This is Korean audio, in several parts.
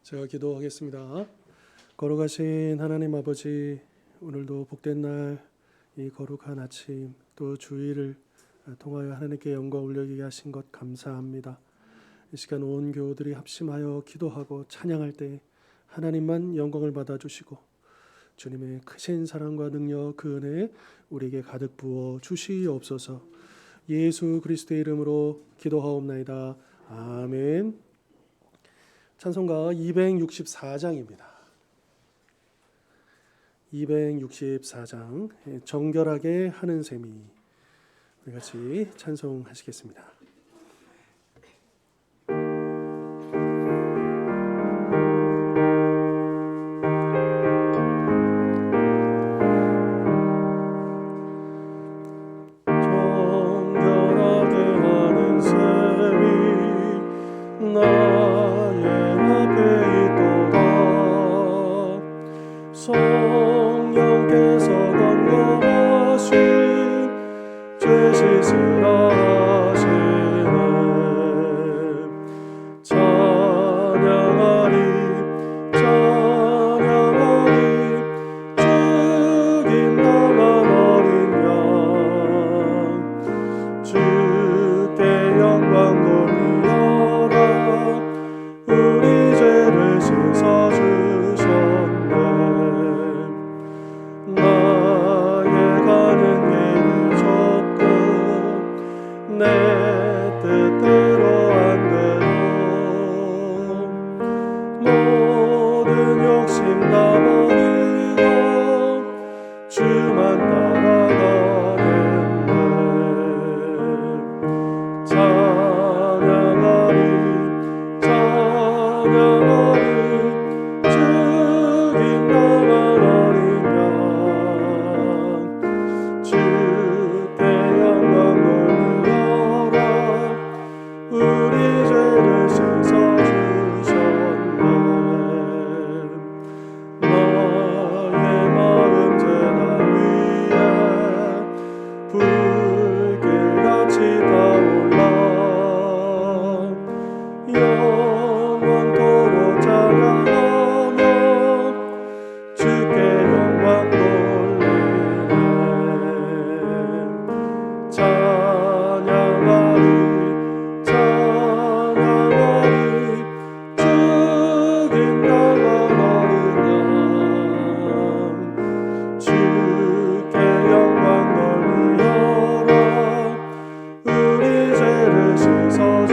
제가 기도하겠습니다. 거룩하신 하나님 아버지, 오늘도 복된 날, 이 거룩한 아침, 또 주일을 통하여 하나님께 영광 올려지게 하신 것 감사합니다. 이 시간 온 교우들이 합심하여 기도하고 찬양할 때 하나님만 영광을 받아주시고 주님의 크신 사랑과 능력, 그 은혜 우리에게 가득 부어 주시옵소서. 예수 그리스도의 이름으로 기도하옵나이다. 아멘. 찬송가 264장입니다. 264장 정결하게 하는 셈이. 우리 같이 찬송하시겠습니다. 정결하게 하는 셈이 나의 앞에 있도다. 성령께서 건강하신 죄 씻으라 하시네. 찬양하리 찬양하리 죽임 당한 어린 양 주께 영광 돌리어라. 우리 죄를 씻어주셨네. 나의 가는 길을 좁고 내 뜻대로 안 되도 모든 욕심 다 버리고 주만 따라가겠네. 찬양하리 찬양하리 죽임 당한 어린 양 주께 영광 돌리어라. 우리 죄를 씻어주셨네. 너의 마음 제단 위에 불길같이 타올라 영원토록 찬양하며 주께 영광 돌리네. 찬양하리 찬양하리 죽임 당한 어린 양 주께 영광 돌리어라. 우리 죄를 씻어주셨네.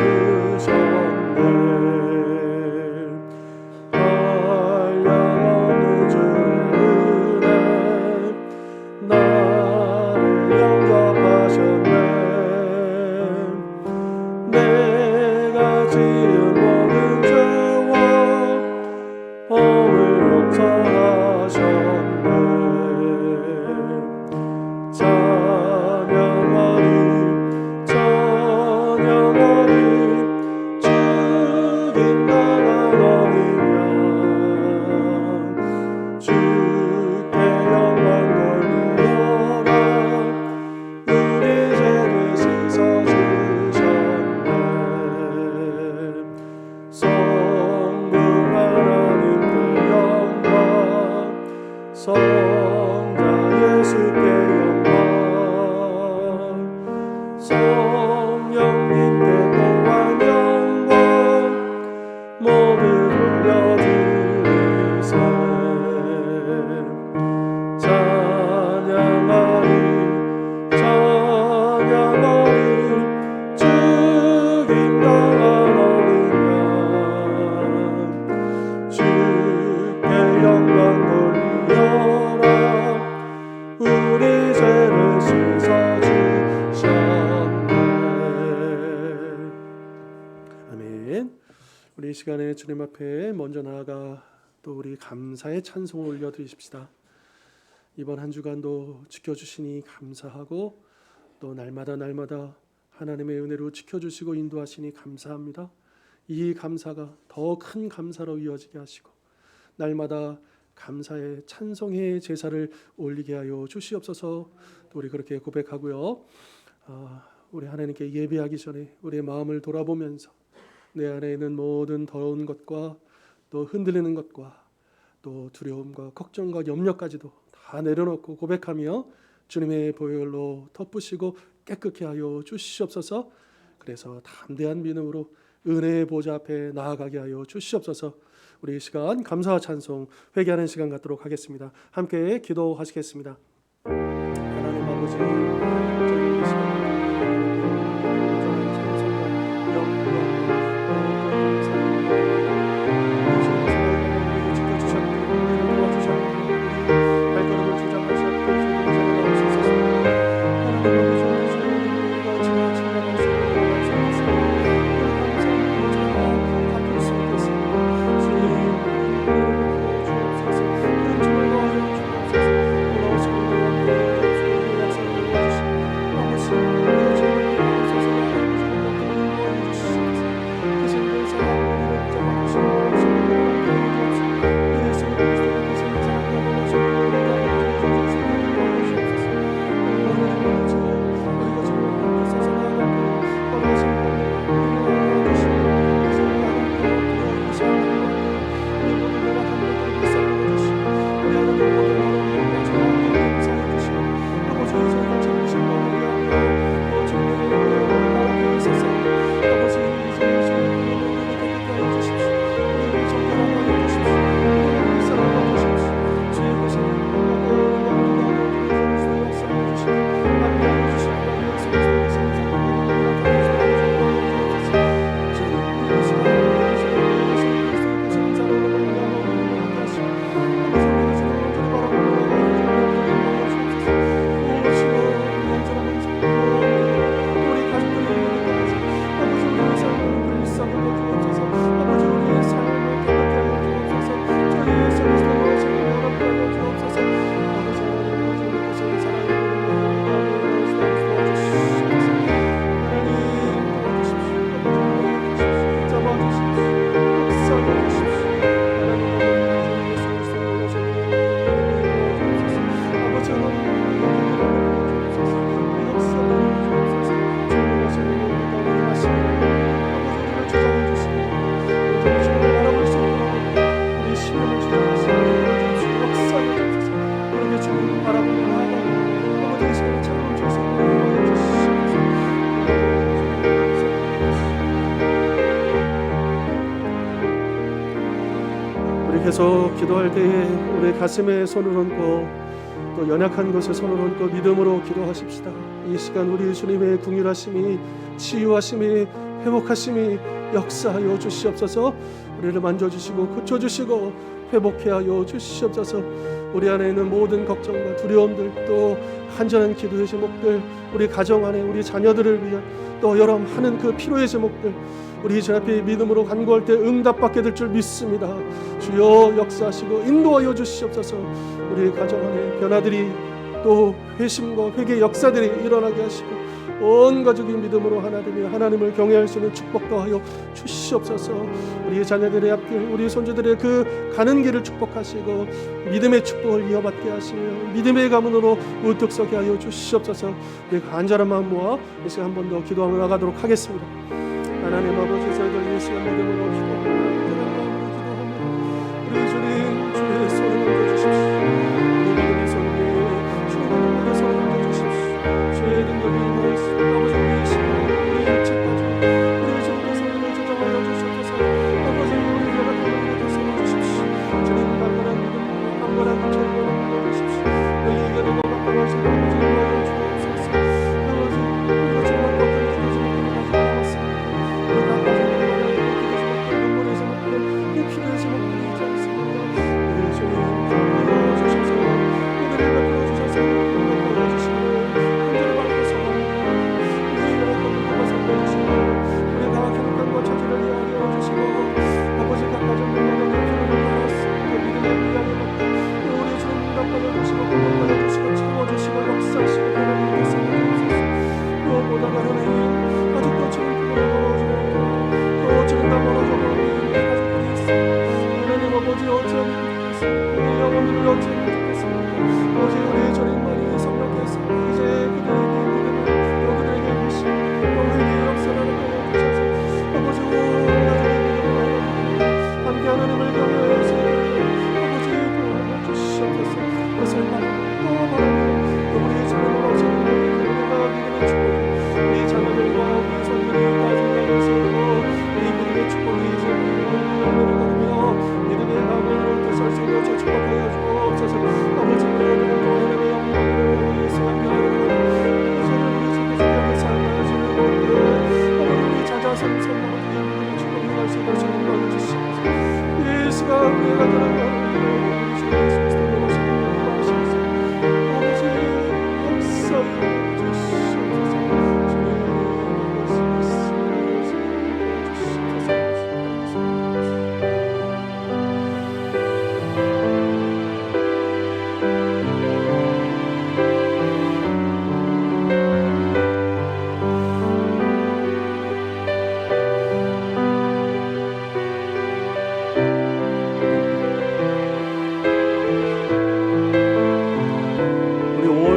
한량없는 주의 은혜 나를 영접하셨네. 내가 지은 모든 죄와 허물 용서하셨네. 찬양하리 찬양하리 죽임 당한 어린 양 주께 영광 돌리어라. 우리 죄를 씻어주셨네. 성부 하나님께 영광, 성자 예수께 영광, 성령님께 또한 영광 모두 돌려드리세. 찬양하리 찬양하리 죽임 당한 어린 양 주께 영광 돌리어라. 우리 죄를 씻어주셨네. 아멘. 우리 이 시간에 주님 앞에 먼저 나아가 또 우리 감사의 찬송을 올려드리십시다. 이번 한 주간도 지켜주시니 감사하고 또 날마다 하나님의 은혜로 지켜주시고 인도하시니 감사합니다. 이 감사가 더 큰 감사로 이어지게 하시고 날마다 감사의 찬송의 제사를 올리게 하여 주시옵소서. 또 우리 그렇게 고백하고요. 우리 하나님께 예배하기 전에 우리의 마음을 돌아보면서 내 안에 있는 모든 더러운 것과 또 흔들리는 것과 또 두려움과 걱정과 염려까지도 다 내려놓고 고백하며 주님의 보혈로 덮으시고 깨끗게 하여 주시옵소서. 그래서 담대한 믿음으로 은혜의 보좌 앞에 나아가게 하여 주시옵소서. 우리 이 시간 감사와 찬송 회개하는 시간 갖도록 하겠습니다. 함께 기도하시겠습니다. 하나님 아버지, 저희 이 시간 계속 기도할 때에 우리 가슴에 손을 얹고 또 연약한 것에 손을 얹고 믿음으로 기도하십시다. 이 시간 우리 주님의 긍휼하심이, 치유하심이, 회복하심이 역사하여 주시옵소서. 우리를 만져주시고 고쳐주시고 회복해 하여 주시옵소서. 우리 안에 있는 모든 걱정과 두려움들, 또 간절한 기도의 제목들, 우리 가정 안에 우리 자녀들을 위한 또 여러 많은 그 필요의 제목들, 우리 주 앞에 믿음으로 간구할 때 응답받게 될 줄 믿습니다. 주여 역사하시고 인도하여 주시옵소서. 우리 가정 안에 변화들이, 또 회심과 회개 역사들이 일어나게 하시고 온 가족이 믿음으로 하나 되며 하나님을 경외할 수 있는 축복 더하여 주시옵소서. 우리 자녀들의 앞길, 우리 손주들의 그 가는 길을 축복하시고 믿음의 축복을 이어받게 하시며 믿음의 가문으로 우뚝 서게 하여 주시옵소서. 우리 간절한 마음 모아 이 시간 한 번 더 기도하며 나가도록 하겠습니다. 하나님 아버지, 저희들 이 시간 믿음으로 기도합니다. 우리 주님, 주의 손을 얹어주십시오. 우리 믿음의 손 위에 주의 손을 얹어주십시오. 주의 능력이 임하옵소서. 아버지, 우리의 신앙, 우리의 일체까지 우리 주님의 손으로 조정하여 주시옵소서. 아버지, 우리 연약함을 다스려주십시오. 주님, 강건한 믿음과 강건한 절망을 보여주십시오. 너희에게 너무 가까워하신 아버지 인도하여 주옵소서. 아버지, 우리가 정말 어떤 기도지 못하는 가지 않았습니다. 우리가 가진 눈물에서 먹고 이 필요에서 먹고 있지 않습니다. 나서서 모든 주님과 주님 도와주시옵소서. 이 시간 우리가 들어가는 주 예수 그리스도로 모시옵소서. 아버지 역사여 주시옵소서.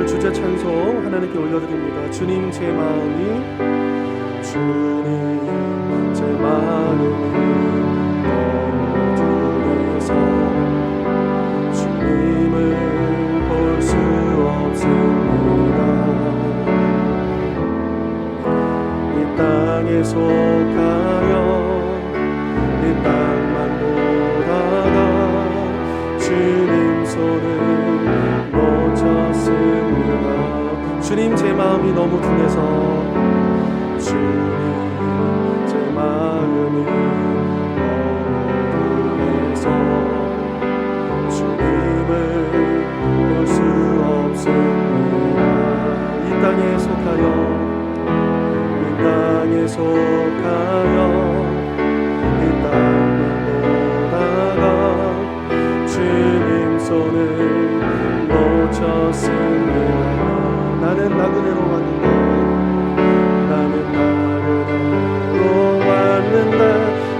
주제 찬송 하나님께 올려드립니다. 주님 제 마음이 주님 제 마음이 어두워서 주님을 볼 수 없습니다. 이 땅에 속하여 이 땅만 보다가 주님 손을 놓쳤습니다. 주님 제 마음이 너무 둔해서 주님 제 마음이 너무 둔해서 주님을 볼 수 없습니다. 이 땅에 속하여 이 땅에 속하여 이 땅만 보다가 주님 손을 놓쳤습니다. 나는 나그네로 왔는데 나는 나그네로 왔는데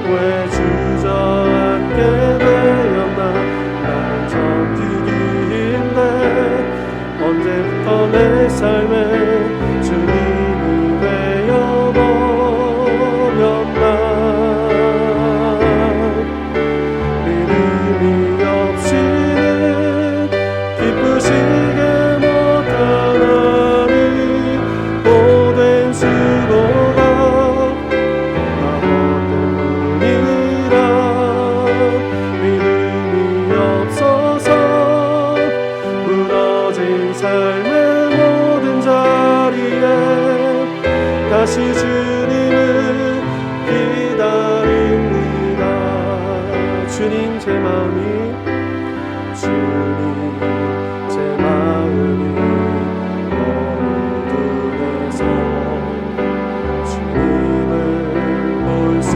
왜 주저앉게 되었나. 나는 정직이 힘내 언제부터 내 삶에 주님이 되어버렸나. 믿음이 없이는 기쁘시게 다시 주님을 기다립니다. 주님 제 마음이 주님 제 마음이 어두워서 주님을 볼 수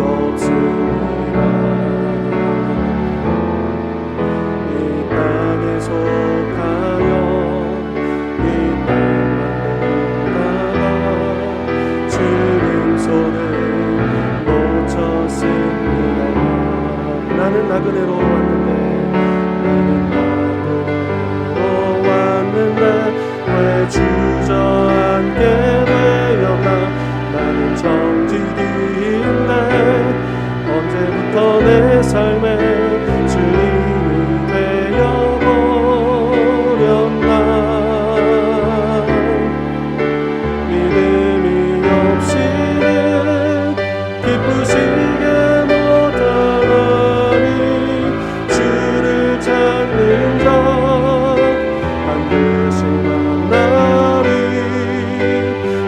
없습니다. 이 땅에 속하여 이 손을 놓쳤습니다. 나는 나그네로 왔는데 나는 나그네로 왔는데 왜 주저앉게 되었나. 나는 정직이 힘내 언제부터 내 삶에 주님이 되어버렸나. 믿음이 없이는 기쁘시게 못하니 주를 찾는 자 반드시 만나리.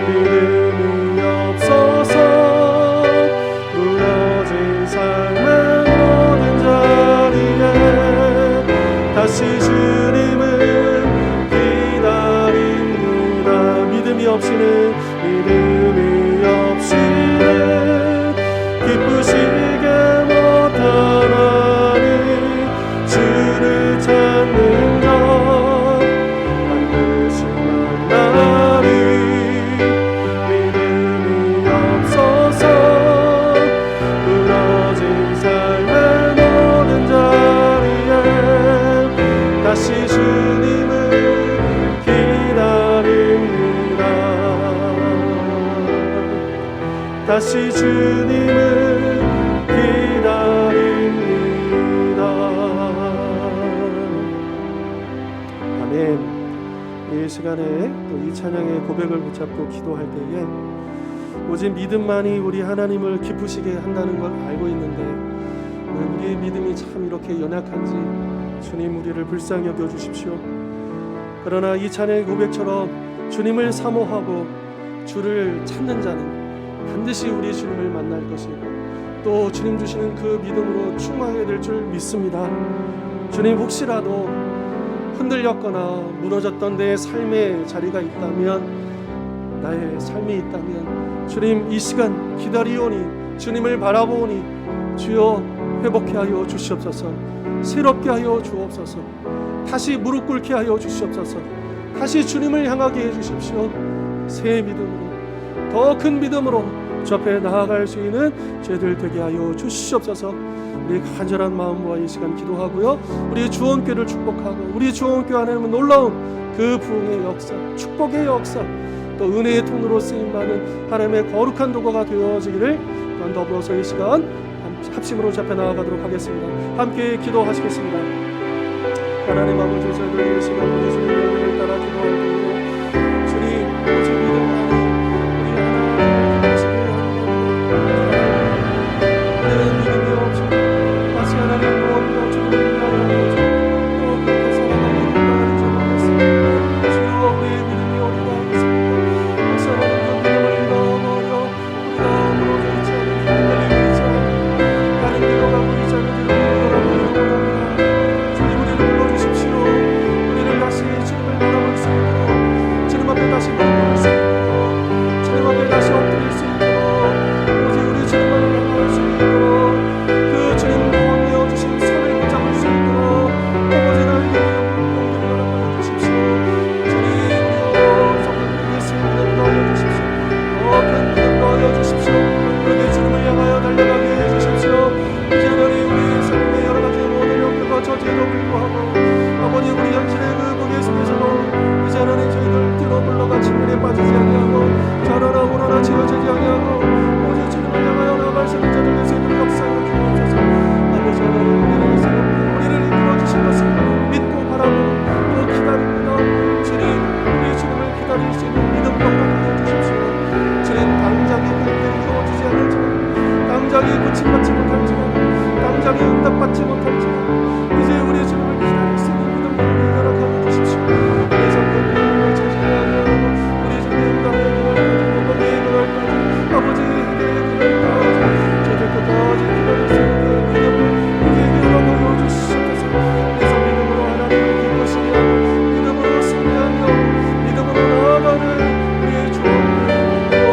믿음이 없어서 무너진 삶의 모든 자리에 다시 주님을 기다립니다. 믿음이 없이는 기쁘시게 못하나니 주를 찾는 자 반드시 만나리. 믿음이 없어서 무너진 삶의 모든 자리에 다시 주님을 기다립니다. 다시 주님을 기다립니다. 아멘. 이 시간에 또 이 찬양의 고백을 붙잡고 기도할 때에 오직 믿음만이 우리 하나님을 기쁘시게 한다는 걸 알고 있는데 왜 우리의 믿음이 참 이렇게 연약한지 주님 우리를 불쌍히 여겨주십시오. 그러나 이 찬양의 고백처럼 주님을 사모하고 주를 찾는 자는 반드시 우리 주님을 만날 것이고 또 주님 주시는 그 믿음으로 충만하게 될 줄 믿습니다. 주님, 혹시라도 흔들렸거나 무너졌던 내 삶의 자리가 있다면, 나의 삶이 있다면 주님 이 시간 기다리오니, 주님을 바라보니 주여 회복케 하여 주시옵소서. 새롭게 하여 주옵소서. 다시 무릎 꿇게 하여 주시옵소서. 다시 주님을 향하게 해주십시오. 새 믿음으로, 더 큰 믿음으로 주 앞에 나아갈 수 있는 죄들 되게 하여 주시옵소서. 우리 간절한 마음과 이 시간 기도하고요, 우리 주원교를 축복하고 우리 주원교 안에는 놀라운 그 부흥의 역사, 축복의 역사, 또 은혜의 통로로 쓰임받는 하나님의 거룩한 도구가 되어지기를 또한 더불어서 이 시간 합심으로 주 앞에 나아가도록 하겠습니다. 함께 기도하시겠습니다. 하나님 아버지, 저희들 이 시간 우리 주님의 은혜를 따라 기도할 때에 주님 오직 믿음 안에 우리 하나님 하시기를 합니다. 우리는 믿음이 없어 마치 하나님 무엇보다 주님을 위하여 또 그렇게 살아가는 인간을 전하겠습니다. 주여, 우리의 믿음이 어디가 있습니까? 마치 하나님 그 믿음을 잃어버려 우리가 무너져 있지 않은 흔들리고 있지 않은 다른 길로 가고 있지 않은 길로 돌아가기를 원합니다. 주님, 우리를 불러주십시오. 우리를 다시 주님을 바라볼 수 있도록, 주님 앞에 다시 무릎 수 있도록, 주님 앞에 다시 엎드릴 수 있도록, 오직 우리 주님만을 향할 수 있도록, 그 주님 구원하여 주신 손을 붙잡을 수 있도록 아버지 나에게 용기를 허락하여 주십시오. 주님, 우리여 성령님의 믿음 더하여 주십시오. 큰 믿음 더하여 주십시오. 그렇게 주님을 향하여 달려가게 해주십시오. 이제 하나님, 우리 삶의 여러 가지 모든 형편과 저주에도 불구하고 아버지, 우리 현실의 그 무게 속에서도 이제 하나님 저희들 뒤로 물러가 침륜에 빠지지 아니하고 좌로나 우로나 지어지지 아니하고 오직 주님을 향하여 나아갈 수 있는 자들 수 있도록 역사하여 주옵소서. 아버지 하나님, 우리를 새롭게 우리를 이끌어 주신 것을 믿고 바라보고 또 기다립니다. 주님, 우리 주님을 기다릴 수 있는 믿음과 허락하여 주십시오. 주님, 당장의 그 일들이 이루어지지 않을지라도, 당장의 고침받지 못할지라도, 당장의 응답받지 못할지라도 이제 우리 주님을 기다릴 수 있는 믿음과 허락하여 주십시오. 그래서 그 믿음을 제시하게 하고 우리 주님의 응답의 그날까지, 복의 그날까지, 아버지의 기대의 그날까지 저들 끝까지 기다릴 수 있는 그 믿음을 우리에게 허락하여 주시옵소서. 그래서 믿음으로 하나님을 기쁘시게 하고 믿음으로 승리하며 믿음으로 나아가는 우리의 주원교회 온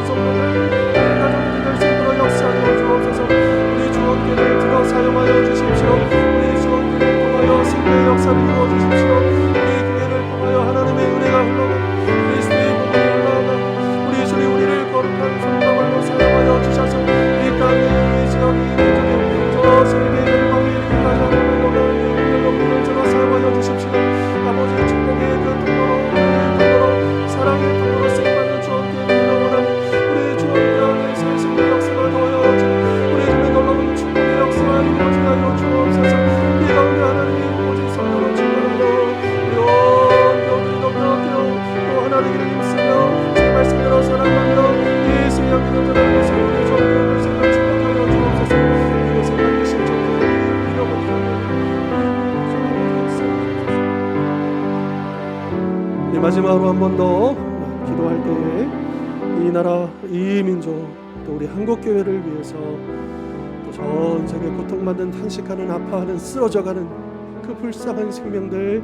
성도들, 우리 가족들이 될 수 있도록 역사하여 주옵소서. 우리 주원교회를 들어 사용하여 주십시오. 우리 주원교회를 통하여 승리의 역사를 이루어 주십시오. 우리 교회를 통하여 하나님의 은혜가 흘러가고 그리스도의 복음이 흘러가고 우리 주님, 우리를 거룩한 손방울로 사용하여 주셔서 이 땅에, 이 지역에, 이 민족에, 저 세계 열방에 이르기까지 하나님의 영광을 들어 사용하여 주십시오. 아버지의 축복의 그 통로로, 은혜의 통로로, 사랑의 통로로 쓰임받는 주원교회를 원하는 우리 주원교회 안에서 승리의 역사가 더하여지고 우리 주님의 놀라운 축복의 역사가 이루어지게 하여 주옵소서. 이 가운데 하나님이 오직 성령으로 충만하여 영원히 또 하나 되기를 힘쓰며 제 말씀대로 살아가며 예수의 영광을 드러내서 우리 주원교회를 생각 축복하여 주옵소서. 이것을 반드시 전도의 이름을 이 마지막으로 한 번 더 기도할 때에 이 나라, 이 민족, 또 우리 한국교회를 위해서 또 전 세계 고통받는, 탄식하는, 아파하는, 쓰러져가는 그 불쌍한 생명들,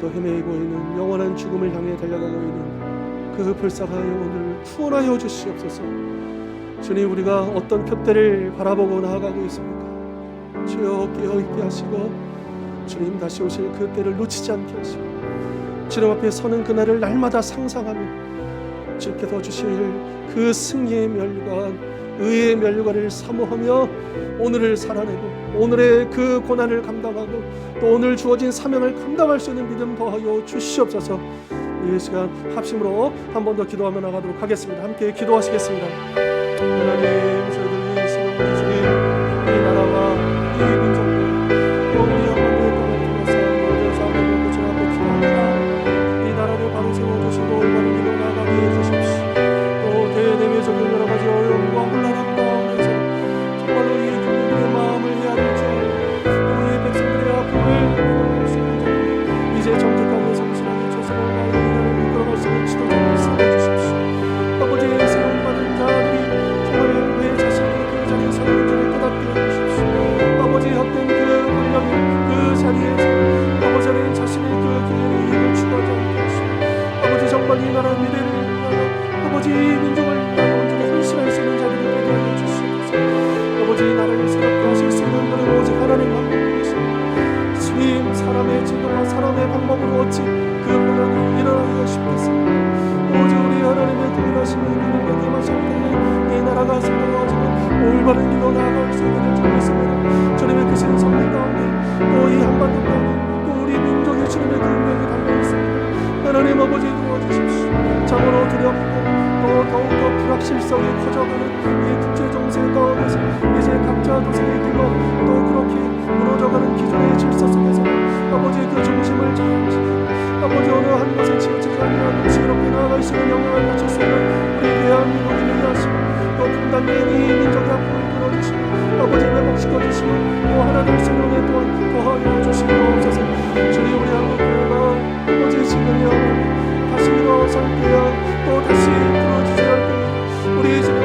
또 헤매고 있는, 영원한 죽음을 향해 달려가고 있는 그 불쌍한 영혼들을 구원하여 주시옵소서. 주님, 우리가 어떤 푯대를 바라보고 나아가고 있습니까? 주여, 깨어있게 하시고 주님 다시 오실 그 때를 놓치지 않게 하시고 주님 앞에 서는 그날을 날마다 상상하며 주께서 주실 그 승리의 면류관, 의의 면류관을 사모하며 오늘을 살아내고 오늘의 그 고난을 감당하고 또 오늘 주어진 사명을 감당할 수 있는 믿음 더하여 주시옵소서. 이 시간 합심으로 한 번 더 기도하며 나가도록 하겠습니다. 함께 기도하시겠습니다. 하나님, 저희들 이 시간 우리 주님, 이 나라와 이 민족과 또 우리 영혼의 땅을 통해서 모든 사람을 구원하고 기도합니다. 이 나라를 바로 세워주시고 올바른 길로 나가게 해주십시오. 또 대내외적인 여러 가지 어려움과 혼란한 가운데서 정말로 이 국민들의 마음을 헤아릴 줄 또 이 백성들의 아픔을 구원할 수 있는 자, 이제 정직하게 성실하게 최선을 다하여 이들을 이끌어갈 수 있는 지도자를 세워주십시오. 아버지의 세움받은 자, 올바른 길로 나아갈 수 있는 줄 믿습니다. 주님의 크신 성령 가운데 또 이 한반도 땅에 또 우리 민족의 주님의 그 운명이 달려있습니다. 하나님 아버지 도와주십시오. 참으로 두렵고 또 더욱더 불확실성이 커져가는 이 국제 정세 가운데서 이제 각자 도생의 길로 또 그렇게 무너져가는 기존의 질서 속에서 아버지 그 중심을 잡으시고 아버지 어느 한 곳에 치우치지 아니하고 지혜롭게 나아갈 수 있는 영향을 갖출 수 있는 우리 대한민국이 되게 하시고 또 분단된 이 민족의 아픔을 끊어주시고 아버지 회복시켜주시고 또 하나 될 수 있는 은혜 또한 더하여 주시옵소서. 주님 우리 한국교회가 아버지 지금이 하나님 다시 일어설 때야 또 다시 부러지지 않게 우리 주님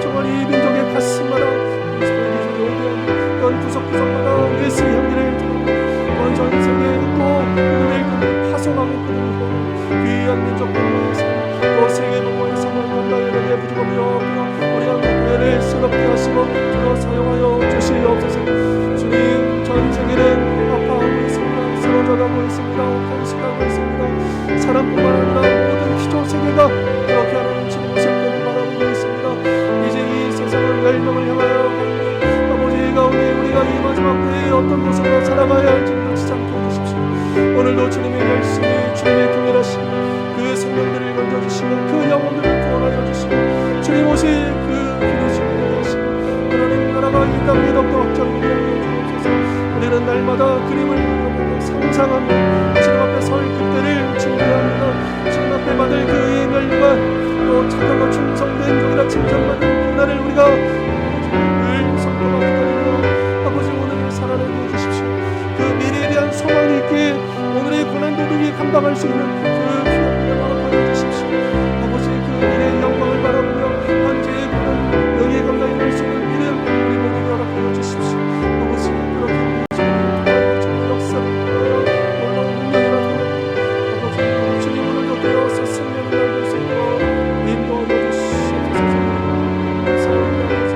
정말 이 민족의 가슴마다 그리스도의 기준에 대한 이런 구석구석마다 예수 향기를 또 전 세계에 또 그들을 파송하고 그들을 귀한 민족 공무에서 또 세계 공무에서 감당하는 데 부족함이 없고 우리 한국교회를 새롭게 하시고 주로 사용하여 주시옵소서. 주님 전 세계는 아파하고 있습니다. 쓰러져가고 있습니다. 탄식하고 있습니다. 사람뿐만 아니라 모든 기존 세계가 그렇게 하나님 주님 오실 때를 바라보고 있습니다. 이제 이 세상은 멸망을 향하여 가는데 아버지 가운데 우리가 이 마지막 때에 어떤 모습으로 살아가야 할지 놓치지 않게 해주십시오. 오늘도 주님의 열심히 주님의 교회라시고 그 생명들을 건져주시고 그 영혼들을 구원하여 주시고 주님 오실 그 길을 준비하게 하시고 하나님 나라가 이 땅에 더욱더 확장되게 하여 주옵소서. 우리는 날마다 그림을 그려보고 상상하며 주님 앞에 설 그때를 준비합니다. 주님 앞에 받을 그 예멸과 또 착하고 충성된 종이라 칭찬받은 그날을 우리가 늘 선포하고 기다리며 아버지 오늘을 살아내게 해주십시오. 그 미래에 대한 소망이 있기에 오늘의 고난 도둑이 감당할 수 있는 그 귀한 미래 허락하여 주십시오. 아버지 그 미래의 영광을 바라보며 현재의 고난 명예 감당할 수 있는 미래 우리 모두에게 허락하여 주십시오. 아버지 그렇게 우리 주님의 역사를 통하여 놀라운 능력이라 통하여 아버지 주님 오늘도 되어서 승리를 날릴 수 있도록 인도하여 주시옵소서. 감사합니다. 아버지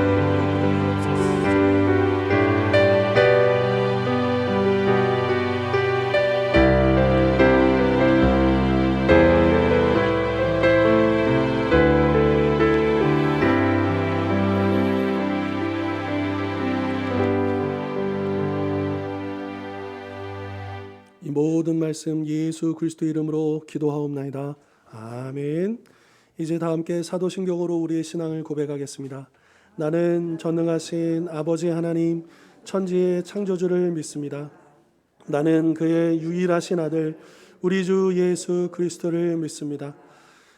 이 모든 말씀 예수 그리스도 이름으로 기도하옵나이다. 아멘. 이제 다 함께 사도신경으로 우리의 신앙을 고백하겠습니다. 나는 전능하신 아버지 하나님 천지의 창조주를 믿습니다. 나는 그의 유일하신 아들 우리 주 예수 그리스도를 믿습니다.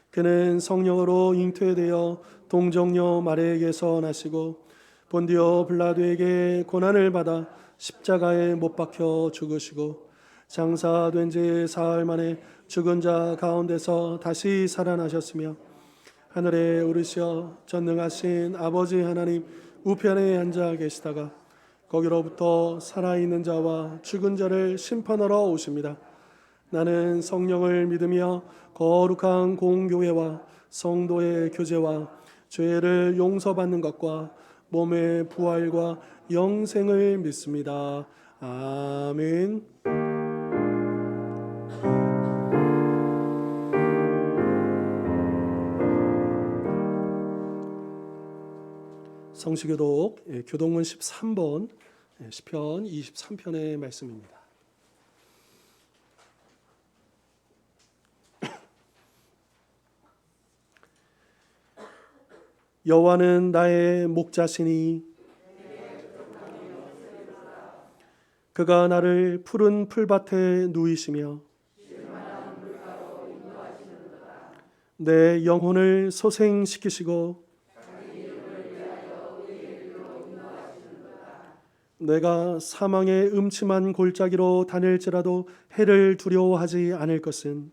그는 성령으로 잉태되어 동정녀 마리아에게서 나시고 본디오 빌라도에게 고난을 받아 십자가에 못 박혀 죽으시고 장사된 지 사흘 만에 죽은 자 가운데서 다시 살아나셨으며 하늘에 오르시어 전능하신 아버지 하나님 우편에 앉아 계시다가 거기로부터 살아있는 자와 죽은 자를 심판하러 오십니다. 나는 성령을 믿으며 거룩한 공교회와 성도의 교제와 죄를 용서받는 것과 몸의 부활과 영생을 믿습니다. 아멘. 성시교독 교동문 13번 시편 23편의 말씀입니다. 여호와는 나의 목자시니 그가 나를 푸른 풀밭에 누이시며 내 영혼을 소생시키시고 내가 사망의 음침한 골짜기로 다닐지라도 해를 두려워하지 않을 것은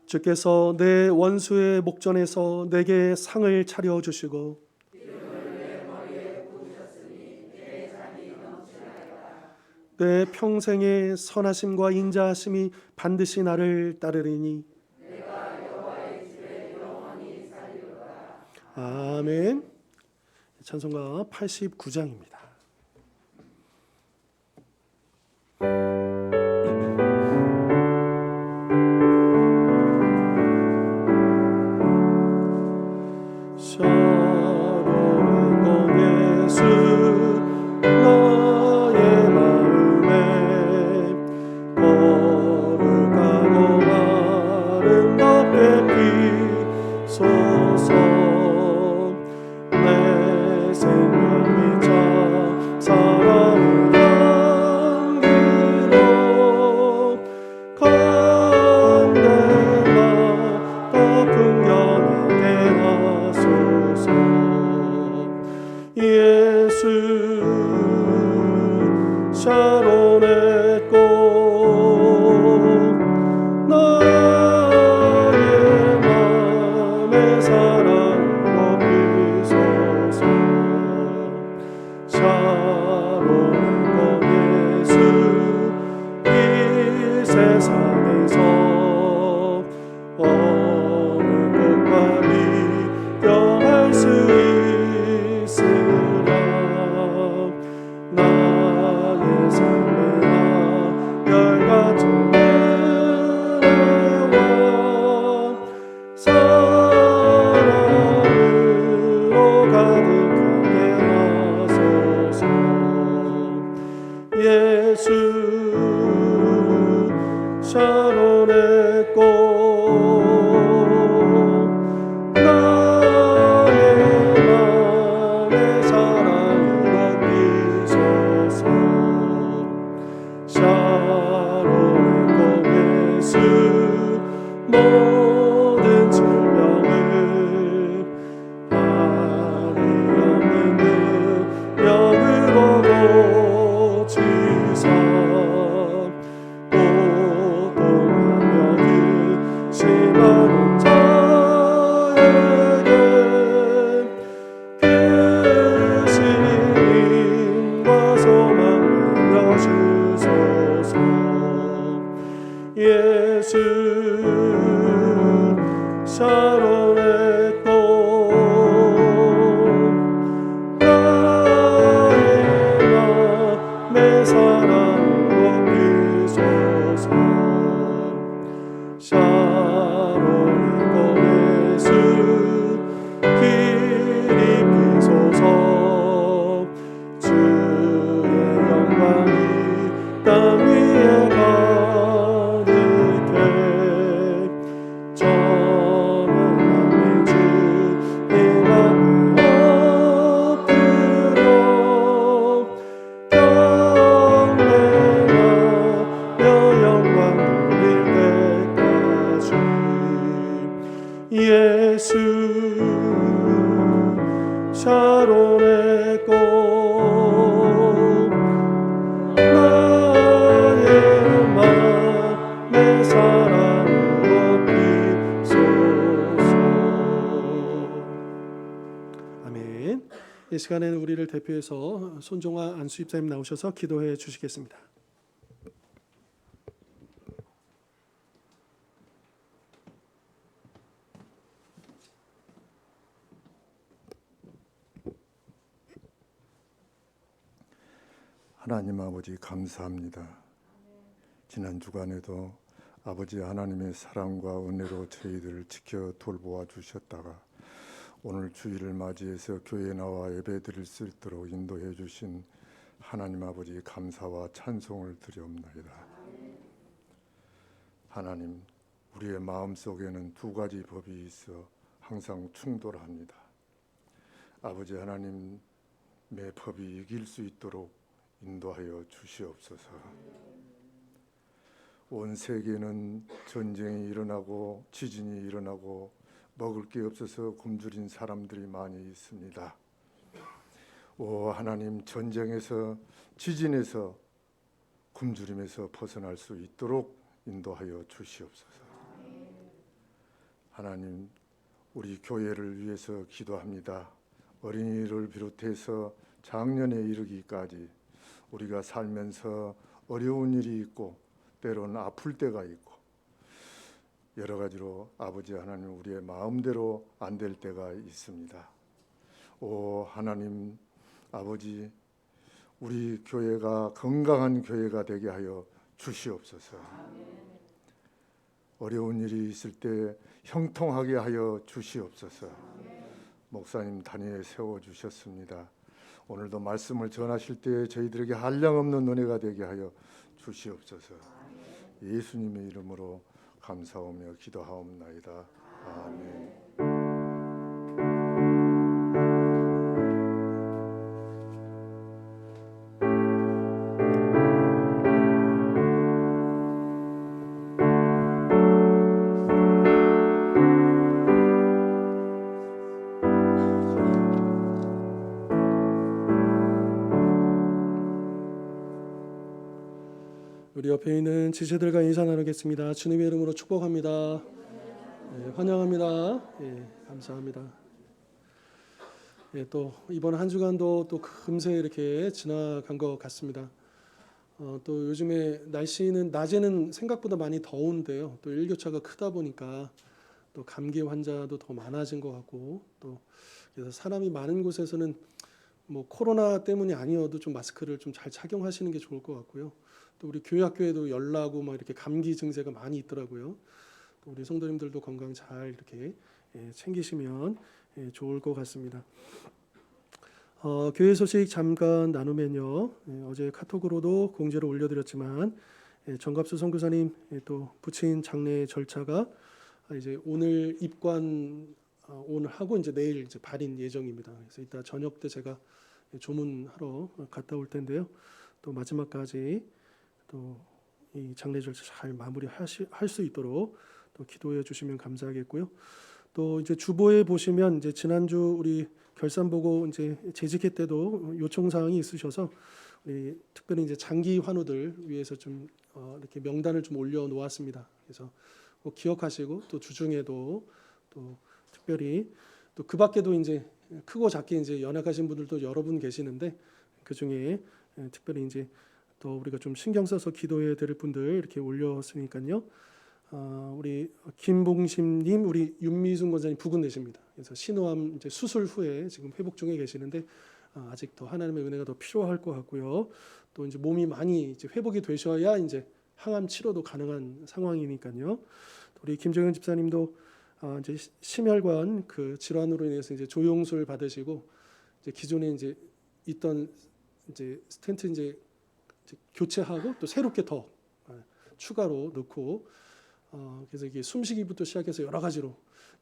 주께서 내 원수의 목전에서 내게 상을 차려주시고 내 평생의 선하심과 인자하심이 반드시 나를 따르리니 아멘. 찬송가 89장입니다. 샤론의 꽃 나의 맘에 사랑으로 비소서 샤론의 꽃 예수 길이 비소서 주의 영광이 땅 위에 가득해 전능하신 주님 앞에 엎드려 경배하며 영광 돌릴 때까지 예수 샤론의 꽃 나의 맘에 사랑으로 비소서. 아멘. 이 시간에는 우리를 대표해서 손종아 안수집사님 나오셔서 기도해 주시겠습니다. 하나님 아버지 감사합니다. 지난 주간에도 아버지 하나님의 사랑과 은혜로 저희들을 지켜 돌보아 주셨다가 오늘 주일을 맞이해서 교회에 나와 예배드릴 수 있도록 인도해 주신 하나님 아버지 감사와 찬송을 드리옵나이다. 하나님, 우리의 마음속에는 두 가지 법이 있어 항상 충돌합니다. 아버지 하나님의 법이 이길 수 있도록 인도하여 주시옵소서. 온 세계는 전쟁이 일어나고 지진이 일어나고 먹을 게 없어서 굶주린 사람들이 많이 있습니다. 오 하나님, 전쟁에서 지진에서 굶주림에서 벗어날 수 있도록 인도하여 주시옵소서. 하나님, 우리 교회를 위해서 기도합니다. 어린이를 비롯해서 장년에 이르기까지 우리가 살면서 어려운 일이 있고 때로는 아플 때가 있고 여러 가지로 아버지 하나님 우리의 마음대로 안 될 때가 있습니다. 오 하나님 아버지, 우리 교회가 건강한 교회가 되게 하여 주시옵소서. 어려운 일이 있을 때 형통하게 하여 주시옵소서. 목사님 단위에 세워주셨습니다. 오늘도 말씀을 전하실 때 저희들에게 한량없는 은혜가 되게 하여 주시옵소서. 예수님의 이름으로 감사하며 기도하옵나이다. 아멘. 우리 옆에 있는 지체들과 인사 나누겠습니다. 주님의 이름으로 축복합니다. 네, 환영합니다. 예, 감사합니다. 예, 또 이번 한 주간도 또 금세 이렇게 지나간 것 같습니다. 또 요즘에 날씨는 낮에는 생각보다 많이 더운데요. 또 일교차가 크다 보니까 또 감기 환자도 더 많아진 것 같고, 또 그래서 사람이 많은 곳에서는 뭐 코로나 때문이 아니어도 좀 마스크를 좀 잘 착용하시는 게 좋을 것 같고요. 또 우리 교회 학교에도 열 나고 막 이렇게 감기 증세가 많이 있더라고요. 또 우리 성도님들도 건강 잘 이렇게 챙기시면 좋을 것 같습니다. 교회 소식 잠깐 나누면요. 어제 카톡으로도 공지를 올려드렸지만 정갑수 선교사님 또 부친 장례 절차가 이제 오늘 입관 오늘 하고 이제 내일 이제 발인 예정입니다. 그래서 이따 저녁 때 제가 조문하러 갔다 올 텐데요. 또 마지막까지 또 이 장례 절차 잘 마무리할 수 있도록 또 기도해 주시면 감사하겠고요. 또 이제 주보에 보시면 이제 지난주 우리 결산 보고 이제 재직회 때도 요청 사항이 있으셔서 우리 특별히 이제 장기 환우들 위해서 좀 이렇게 명단을 좀 올려 놓았습니다. 그래서 꼭 기억하시고 또 주중에도 또 특별히 또 그 밖에도 이제 크고 작게 이제 연약하신 분들도 여러 분 계시는데 그 중에 특별히 이제 또 우리가 좀 신경 써서 기도해 드릴 분들 이렇게 올렸으니까요. 우리 김봉심님, 우리 윤미순 권사님 부근 되십니다. 그래서 신호암 이제 수술 후에 지금 회복 중에 계시는데 아직 더 하나님의 은혜가 더 필요할 것 같고요. 또 이제 몸이 많이 이제 회복이 되셔야 이제 항암 치료도 가능한 상황이니까요. 우리 김정현 집사님도 이제 심혈관 그 질환으로 인해서 이제 조영술 받으시고 이제 기존에 이제 있던 이제 스텐트 이제 교체하고 또 새롭게 더 추가로 넣고 그래서 이게 숨쉬기부터 시작해서 여러 가지로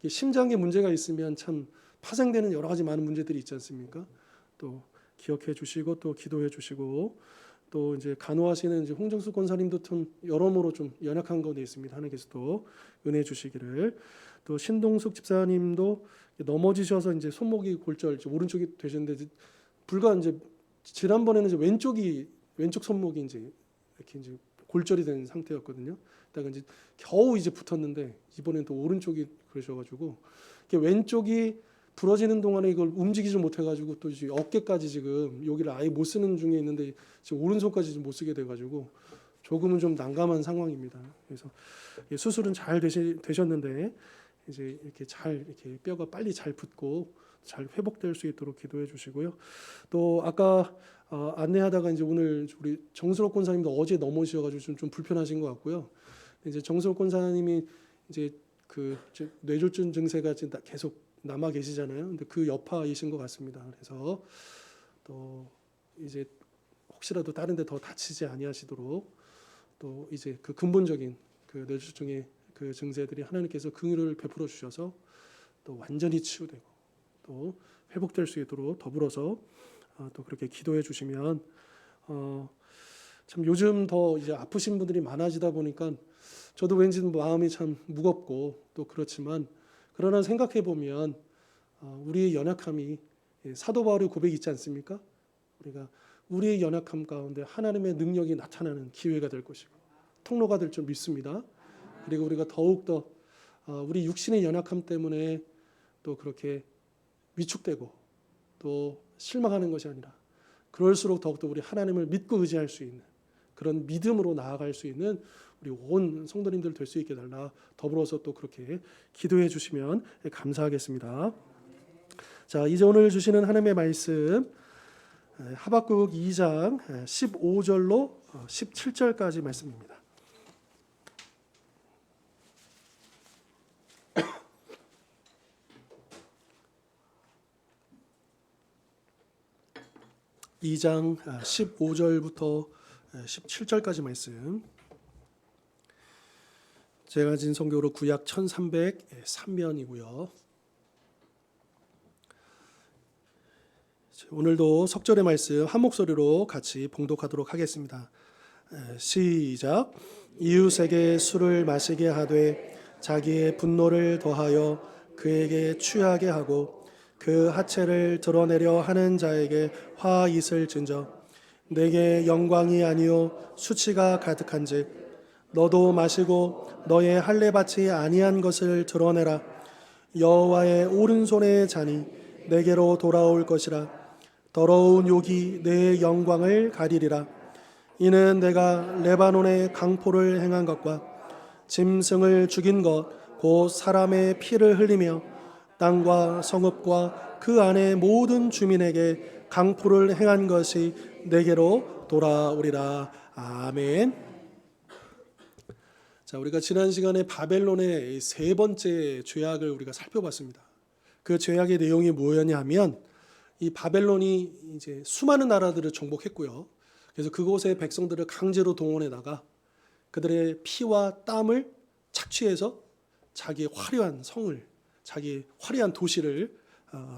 심장에 문제가 있으면 참 파생되는 여러 가지 많은 문제들이 있지 않습니까? 또 기억해 주시고 또 기도해 주시고 또 이제 간호하시는 이제 홍정수 권사님도 좀 여러모로 좀 연약한 가운데 있습니다. 하나님께서 또 은혜 주시기를. 또 신동숙 집사님도 넘어지셔서 이제 손목이 골절 이제 오른쪽이 되셨는데 불과 이제 지난번에는 이제 왼쪽 손목이 이제 이렇게 이제 골절이 된 상태였거든요. 그다가 이제 겨우 이제 붙었는데 이번엔 또 오른쪽이 그러셔가지고 왼쪽이 부러지는 동안에 이걸 움직이지 못해가지고 또 이제 어깨까지 지금 여기를 아예 못 쓰는 중에 있는데 지금 오른손까지 좀 못 쓰게 돼가지고 조금은 좀 난감한 상황입니다. 그래서 수술은 잘 되셨는데 이제 이렇게 잘 이렇게 뼈가 빨리 잘 붙고 잘 회복될 수 있도록 기도해 주시고요. 또 아까 안내하다가 이제 오늘 우리 정수록 권사님도 어제 넘어지셔가지고 좀 불편하신 것 같고요. 이제 정수록 권사님이 이제 그 뇌졸중 증세가 지금 계속 남아 계시잖아요. 근데 그 여파이신 것 같습니다. 그래서 또 이제 혹시라도 다른 데 더 다치지 아니하시도록 또 이제 그 근본적인 그 뇌졸중의 그 증세들이 하나님께서 긍휼을 베풀어 주셔서 또 완전히 치유되고 또 회복될 수 있도록 더불어서 또 그렇게 기도해 주시면 참 요즘 더 이제 아프신 분들이 많아지다 보니까 저도 왠지 마음이 참 무겁고 또 그렇지만 그러나 생각해 보면 우리의 연약함이 사도 바울의 고백이 있지 않습니까? 우리가 우리의 연약함 가운데 하나님의 능력이 나타나는 기회가 될 것이고 통로가 될 줄 믿습니다. 그리고 우리가 더욱더 우리 육신의 연약함 때문에 또 그렇게 위축되고 또 실망하는 것이 아니라 그럴수록 더욱더 우리 하나님을 믿고 의지할 수 있는 그런 믿음으로 나아갈 수 있는 우리 온 성도님들 될 수 있게 달라 더불어서 또 그렇게 기도해 주시면 감사하겠습니다. 자, 이제 오늘 주시는 하나님의 말씀 하박국 2장 15절로 17절까지 말씀입니다. 이 장 15절부터 17절까지 말씀. 제가 진 성경으로 구약 1303면이고요. 오늘도 석절의 말씀 한 목소리로 같이 봉독하도록 하겠습니다. 시작. 이웃에게 술을 마시게 하되 자기의 분노를 더하여 그에게 취하게 하고 그 하체를 드러내려 하는 자에게 화 있을 진저 내게 영광이 아니요 수치가 가득한즉 너도 마시고 너의 할례받지 아니한 것을 드러내라. 여호와의 오른손의 잔이 내게로 돌아올 것이라. 더러운 욕이 내 영광을 가리리라. 이는 내가 레바논의 강포를 행한 것과 짐승을 죽인 것 곧 사람의 피를 흘리며 땅과 성읍과 그 안의 모든 주민에게 강포를 행한 것이 내게로 돌아오리라. 아멘. 자, 우리가 지난 시간에 바벨론의 세 번째 죄악을 우리가 살펴봤습니다. 그 죄악의 내용이 뭐였냐면 이 바벨론이 이제 수많은 나라들을 정복했고요. 그래서 그곳의 백성들을 강제로 동원해다가 그들의 피와 땀을 착취해서 자기의 화려한 성을, 자기의 화려한 도시를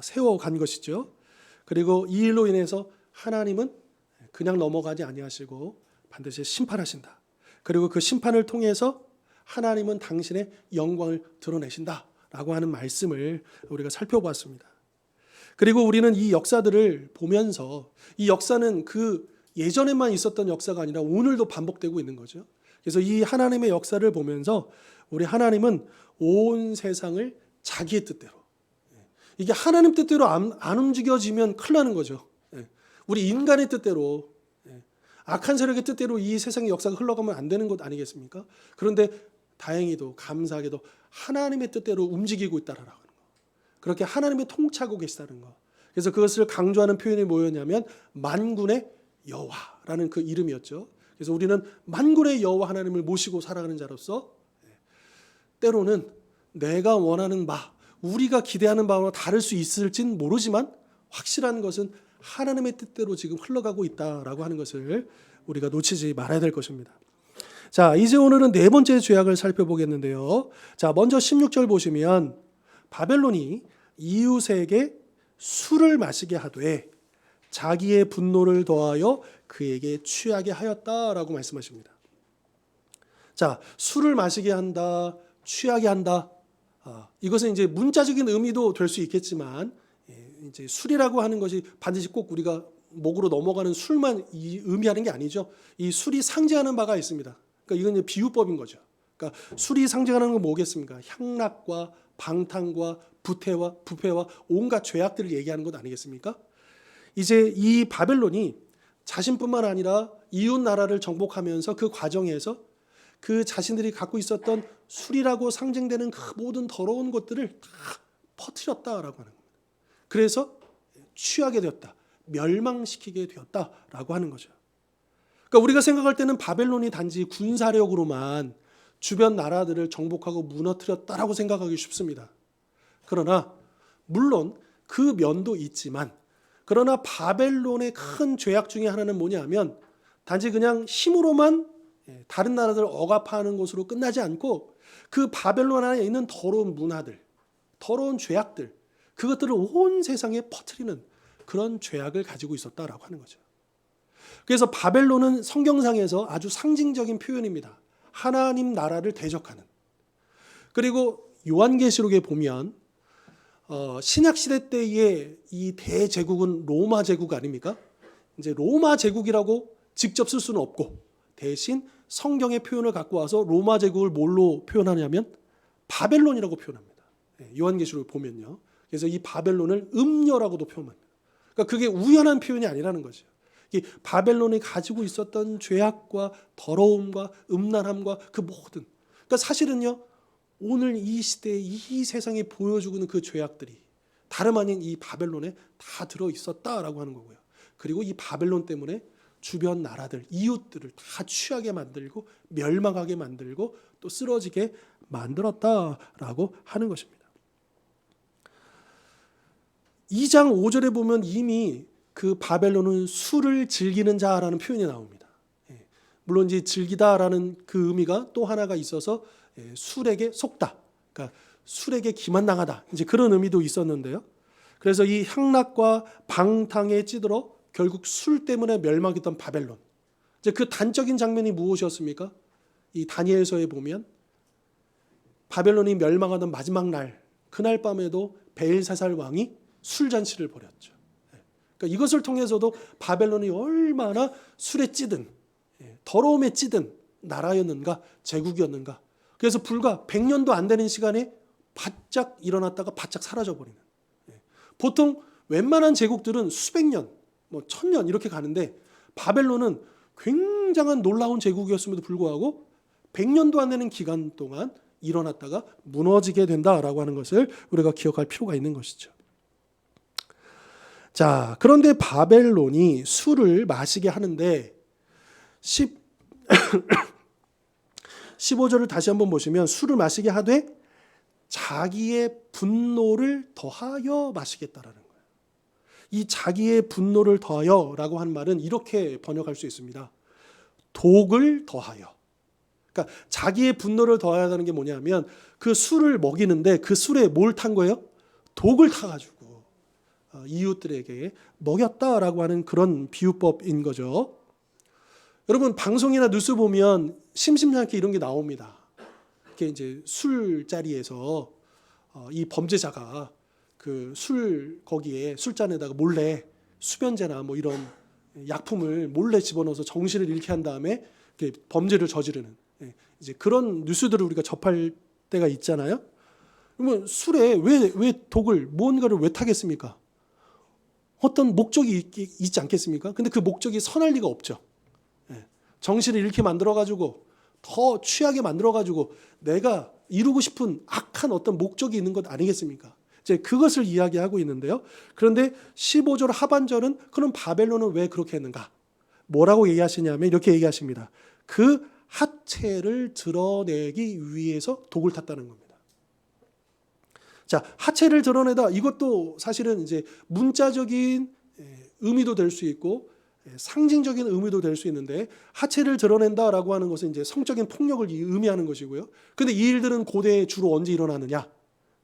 세워간 것이죠. 그리고 이 일로 인해서 하나님은 그냥 넘어가지 아니하시고 반드시 심판하신다. 그리고 그 심판을 통해서 하나님은 당신의 영광을 드러내신다라고 하는 말씀을 우리가 살펴보았습니다. 그리고 우리는 이 역사들을 보면서 이 역사는 그 예전에만 있었던 역사가 아니라 오늘도 반복되고 있는 거죠. 그래서 이 하나님의 역사를 보면서 우리 하나님은 온 세상을 자기의 뜻대로, 이게 하나님 뜻대로 안 움직여지면 큰일 나는 거죠. 우리 인간의 뜻대로, 악한 세력의 뜻대로 이 세상의 역사가 흘러가면 안 되는 것 아니겠습니까? 그런데 다행히도 감사하게도 하나님의 뜻대로 움직이고 있다라는 거. 그렇게 하나님의 통치하고 계시다는 거. 그래서 그것을 강조하는 표현이 뭐였냐면 만군의 여호와라는 그 이름이었죠. 그래서 우리는 만군의 여호와 하나님을 모시고 살아가는 자로서 때로는 내가 원하는 바, 우리가 기대하는 바와 다를 수 있을진 모르지만 확실한 것은 하나님의 뜻대로 지금 흘러가고 있다라고 하는 것을 우리가 놓치지 말아야 될 것입니다. 자, 이제 오늘은 네 번째 죄악을 살펴보겠는데요. 자, 먼저 16절 보시면 바벨론이 이웃에게 술을 마시게 하되 자기의 분노를 더하여 그에게 취하게 하였다라고 말씀하십니다. 자, 술을 마시게 한다, 취하게 한다. 이것은 이제 문자적인 의미도 될 수 있겠지만 이제 술이라고 하는 것이 반드시 꼭 우리가 목으로 넘어가는 술만 의미하는 게 아니죠. 이 술이 상징하는 바가 있습니다. 그러니까 이건 이제 비유법인 거죠. 그러니까 술이 상징하는 건 뭐겠습니까? 향락과 방탕과 부패와 온갖 죄악들을 얘기하는 것 아니겠습니까? 이제 이 바벨론이 자신뿐만 아니라 이웃 나라를 정복하면서 그 과정에서 그 자신들이 갖고 있었던 술이라고 상징되는 그 모든 더러운 것들을 다 퍼뜨렸다라고 하는 겁니다. 그래서 취하게 되었다, 멸망시키게 되었다라고 하는 거죠. 그러니까 우리가 생각할 때는 바벨론이 단지 군사력으로만 주변 나라들을 정복하고 무너뜨렸다라고 생각하기 쉽습니다. 그러나 물론 그 면도 있지만, 그러나 바벨론의 큰 죄악 중에 하나는 뭐냐면 단지 그냥 힘으로만 다른 나라들을 억압하는 것으로 끝나지 않고 그 바벨론 안에 있는 더러운 문화들, 더러운 죄악들, 그것들을 온 세상에 퍼뜨리는 그런 죄악을 가지고 있었다라고 하는 거죠. 그래서 바벨론은 성경상에서 아주 상징적인 표현입니다. 하나님 나라를 대적하는. 그리고 요한계시록에 보면 신약 시대 때의 이 대제국은 로마 제국 아닙니까? 이제 로마 제국이라고 직접 쓸 수는 없고 대신 성경의 표현을 갖고 와서 로마 제국을 뭘로 표현하냐면 바벨론이라고 표현합니다. 요한계시록을 보면요. 그래서 이 바벨론을 음녀라고도 표현합니다. 그러니까 그게 우연한 표현이 아니라는 거죠. 이 바벨론이 가지고 있었던 죄악과 더러움과 음란함과 그 모든, 그러니까 사실은요, 오늘 이 시대에 이 세상에 보여주고 있는 그 죄악들이 다름 아닌 이 바벨론에 다 들어 있었다라고 하는 거고요. 그리고 이 바벨론 때문에 주변 나라들, 이웃들을 다 취하게 만들고 멸망하게 만들고 또 쓰러지게 만들었다라고 하는 것입니다. 2장 5절에 보면 이미 그 바벨론은 술을 즐기는 자라는 표현이 나옵니다. 물론 이제 즐기다라는 그 의미가 또 하나가 있어서 술에게 속다, 그러니까 술에게 기만당하다, 이제 그런 의미도 있었는데요. 그래서 이 향락과 방탕에 찌들어 결국 술 때문에 멸망했던 바벨론. 이제 그 단적인 장면이 무엇이었습니까? 이 다니엘서에 보면 바벨론이 멸망하던 마지막 날, 그날 밤에도 벨사살 왕이 술잔치를 벌였죠. 그러니까 이것을 통해서도 바벨론이 얼마나 술에 찌든 더러움에 찌든 나라였는가, 제국이었는가. 그래서 불과 100년도 안 되는 시간에 바짝 일어났다가 바짝 사라져버리는. 보통 웬만한 제국들은 수백 년, 뭐 1000년 이렇게 가는데 바벨론은 굉장한 놀라운 제국이었음에도 불구하고 100년도 안 되는 기간 동안 일어났다가 무너지게 된다라고 하는 것을 우리가 기억할 필요가 있는 것이죠. 자, 그런데 바벨론이 술을 마시게 하는데 15절을 다시 한번 보시면 술을 마시게 하되 자기의 분노를 더하여 마시겠다라는 거예요. 이 자기의 분노를 더하여라고 한 말은 이렇게 번역할 수 있습니다. 독을 더하여. 그러니까 자기의 분노를 더하여라는 게 뭐냐면 그 술을 먹이는데 그 술에 뭘 탄 거예요? 독을 타가지고 이웃들에게 먹였다라고 하는 그런 비유법인 거죠. 여러분 방송이나 뉴스 보면 심심찮게 이런 게 나옵니다. 이렇게 이제 술자리에서 이 범죄자가 그 술 거기에 술잔에다가 몰래 수면제나 뭐 이런 약품을 몰래 집어넣어서 정신을 잃게 한 다음에 범죄를 저지르는 이제 그런 뉴스들을 우리가 접할 때가 있잖아요. 그러면 술에 왜 독을 뭔가를 왜 타겠습니까? 어떤 목적이 있지 않겠습니까? 근데 그 목적이 선할 리가 없죠. 정신을 잃게 만들어가지고 더 취하게 만들어가지고 내가 이루고 싶은 악한 어떤 목적이 있는 것 아니겠습니까? 이제 그것을 이야기하고 있는데요. 그런데 15절 하반절은 그럼 바벨론은 왜 그렇게 했는가? 뭐라고 얘기하시냐면 이렇게 얘기하십니다. 그 하체를 드러내기 위해서 독을 탔다는 겁니다. 자, 하체를 드러내다, 이것도 사실은 이제 문자적인 의미도 될 수 있고 상징적인 의미도 될 수 있는데, 하체를 드러낸다라고 하는 것은 이제 성적인 폭력을 의미하는 것이고요. 그런데 이 일들은 고대에 주로 언제 일어나느냐?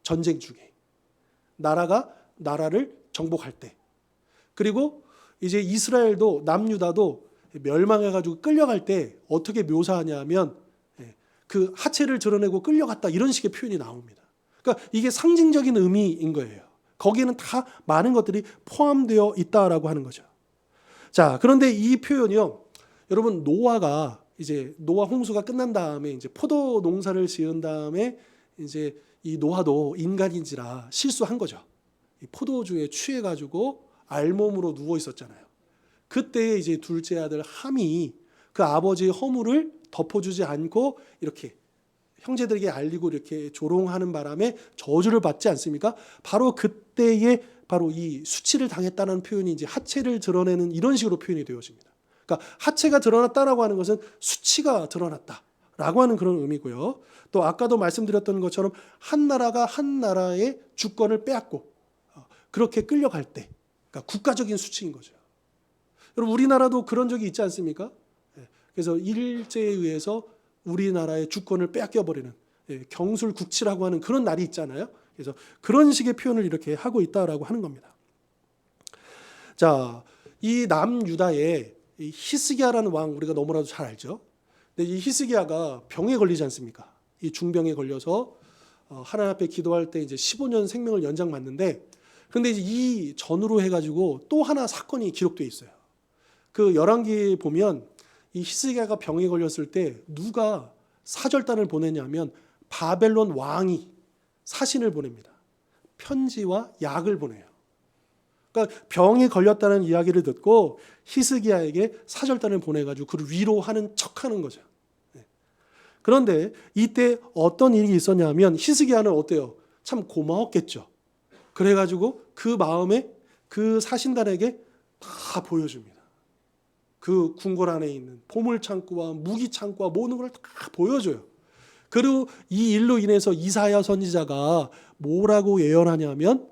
전쟁 중에. 나라가 나라를 정복할 때. 그리고 이제 이스라엘도 남유다도 멸망해가지고 끌려갈 때 어떻게 묘사하냐면 그 하체를 드러내고 끌려갔다, 이런 식의 표현이 나옵니다. 그러니까 이게 상징적인 의미인 거예요. 거기에는 다 많은 것들이 포함되어 있다라고 하는 거죠. 자, 그런데 이 표현이요, 여러분, 노아가 이제 노아 홍수가 끝난 다음에 이제 포도 농사를 지은 다음에 이제 이 노아도 인간인지라 실수한 거죠. 이 포도주에 취해가지고 알몸으로 누워 있었잖아요. 그때 이제 둘째 아들 함이 그 아버지의 허물을 덮어주지 않고 이렇게 형제들에게 알리고 이렇게 조롱하는 바람에 저주를 받지 않습니까? 바로 그때에 바로 이 수치를 당했다는 표현이 이제 하체를 드러내는 이런 식으로 표현이 되어집니다. 그러니까 하체가 드러났다라고 하는 것은 수치가 드러났다라고 하는 그런 의미고요. 또 아까도 말씀드렸던 것처럼 한 나라가 한 나라의 주권을 빼앗고 그렇게 끌려갈 때, 그러니까 국가적인 수치인 거죠. 여러분, 우리나라도 그런 적이 있지 않습니까? 그래서 일제에 의해서 우리나라의 주권을 빼앗겨 버리는 경술국치라고 하는 그런 날이 있잖아요. 그래서 그런 식의 표현을 이렇게 하고 있다라고 하는 겁니다. 자, 이 남유다의 히스기야라는 왕, 우리가 너무나도 잘 알죠. 근데 이 히스기야가 병에 걸리지 않습니까? 이 중병에 걸려서 하나님 앞에 기도할 때 이제 15년 생명을 연장받는데, 그런데 이제 이 전후로 해가지고 또 하나 사건이 기록되어 있어요. 그 열왕기에 보면 이 히스기야가 병에 걸렸을 때 누가 사절단을 보내냐면 바벨론 왕이 사신을 보냅니다. 편지와 약을 보내요. 그러니까 병에 걸렸다는 이야기를 듣고 히스기야에게 사절단을 보내가지고 그를 위로하는 척하는 거죠. 그런데 이때 어떤 일이 있었냐면 히스기야는 어때요? 참 고마웠겠죠. 그래가지고 그 마음에 그 사신단에게 다 보여줍니다. 그 궁궐 안에 있는 보물 창고와 무기 창고와 모든 걸 다 보여줘요. 그리고 이 일로 인해서 이사야 선지자가 뭐라고 예언하냐면,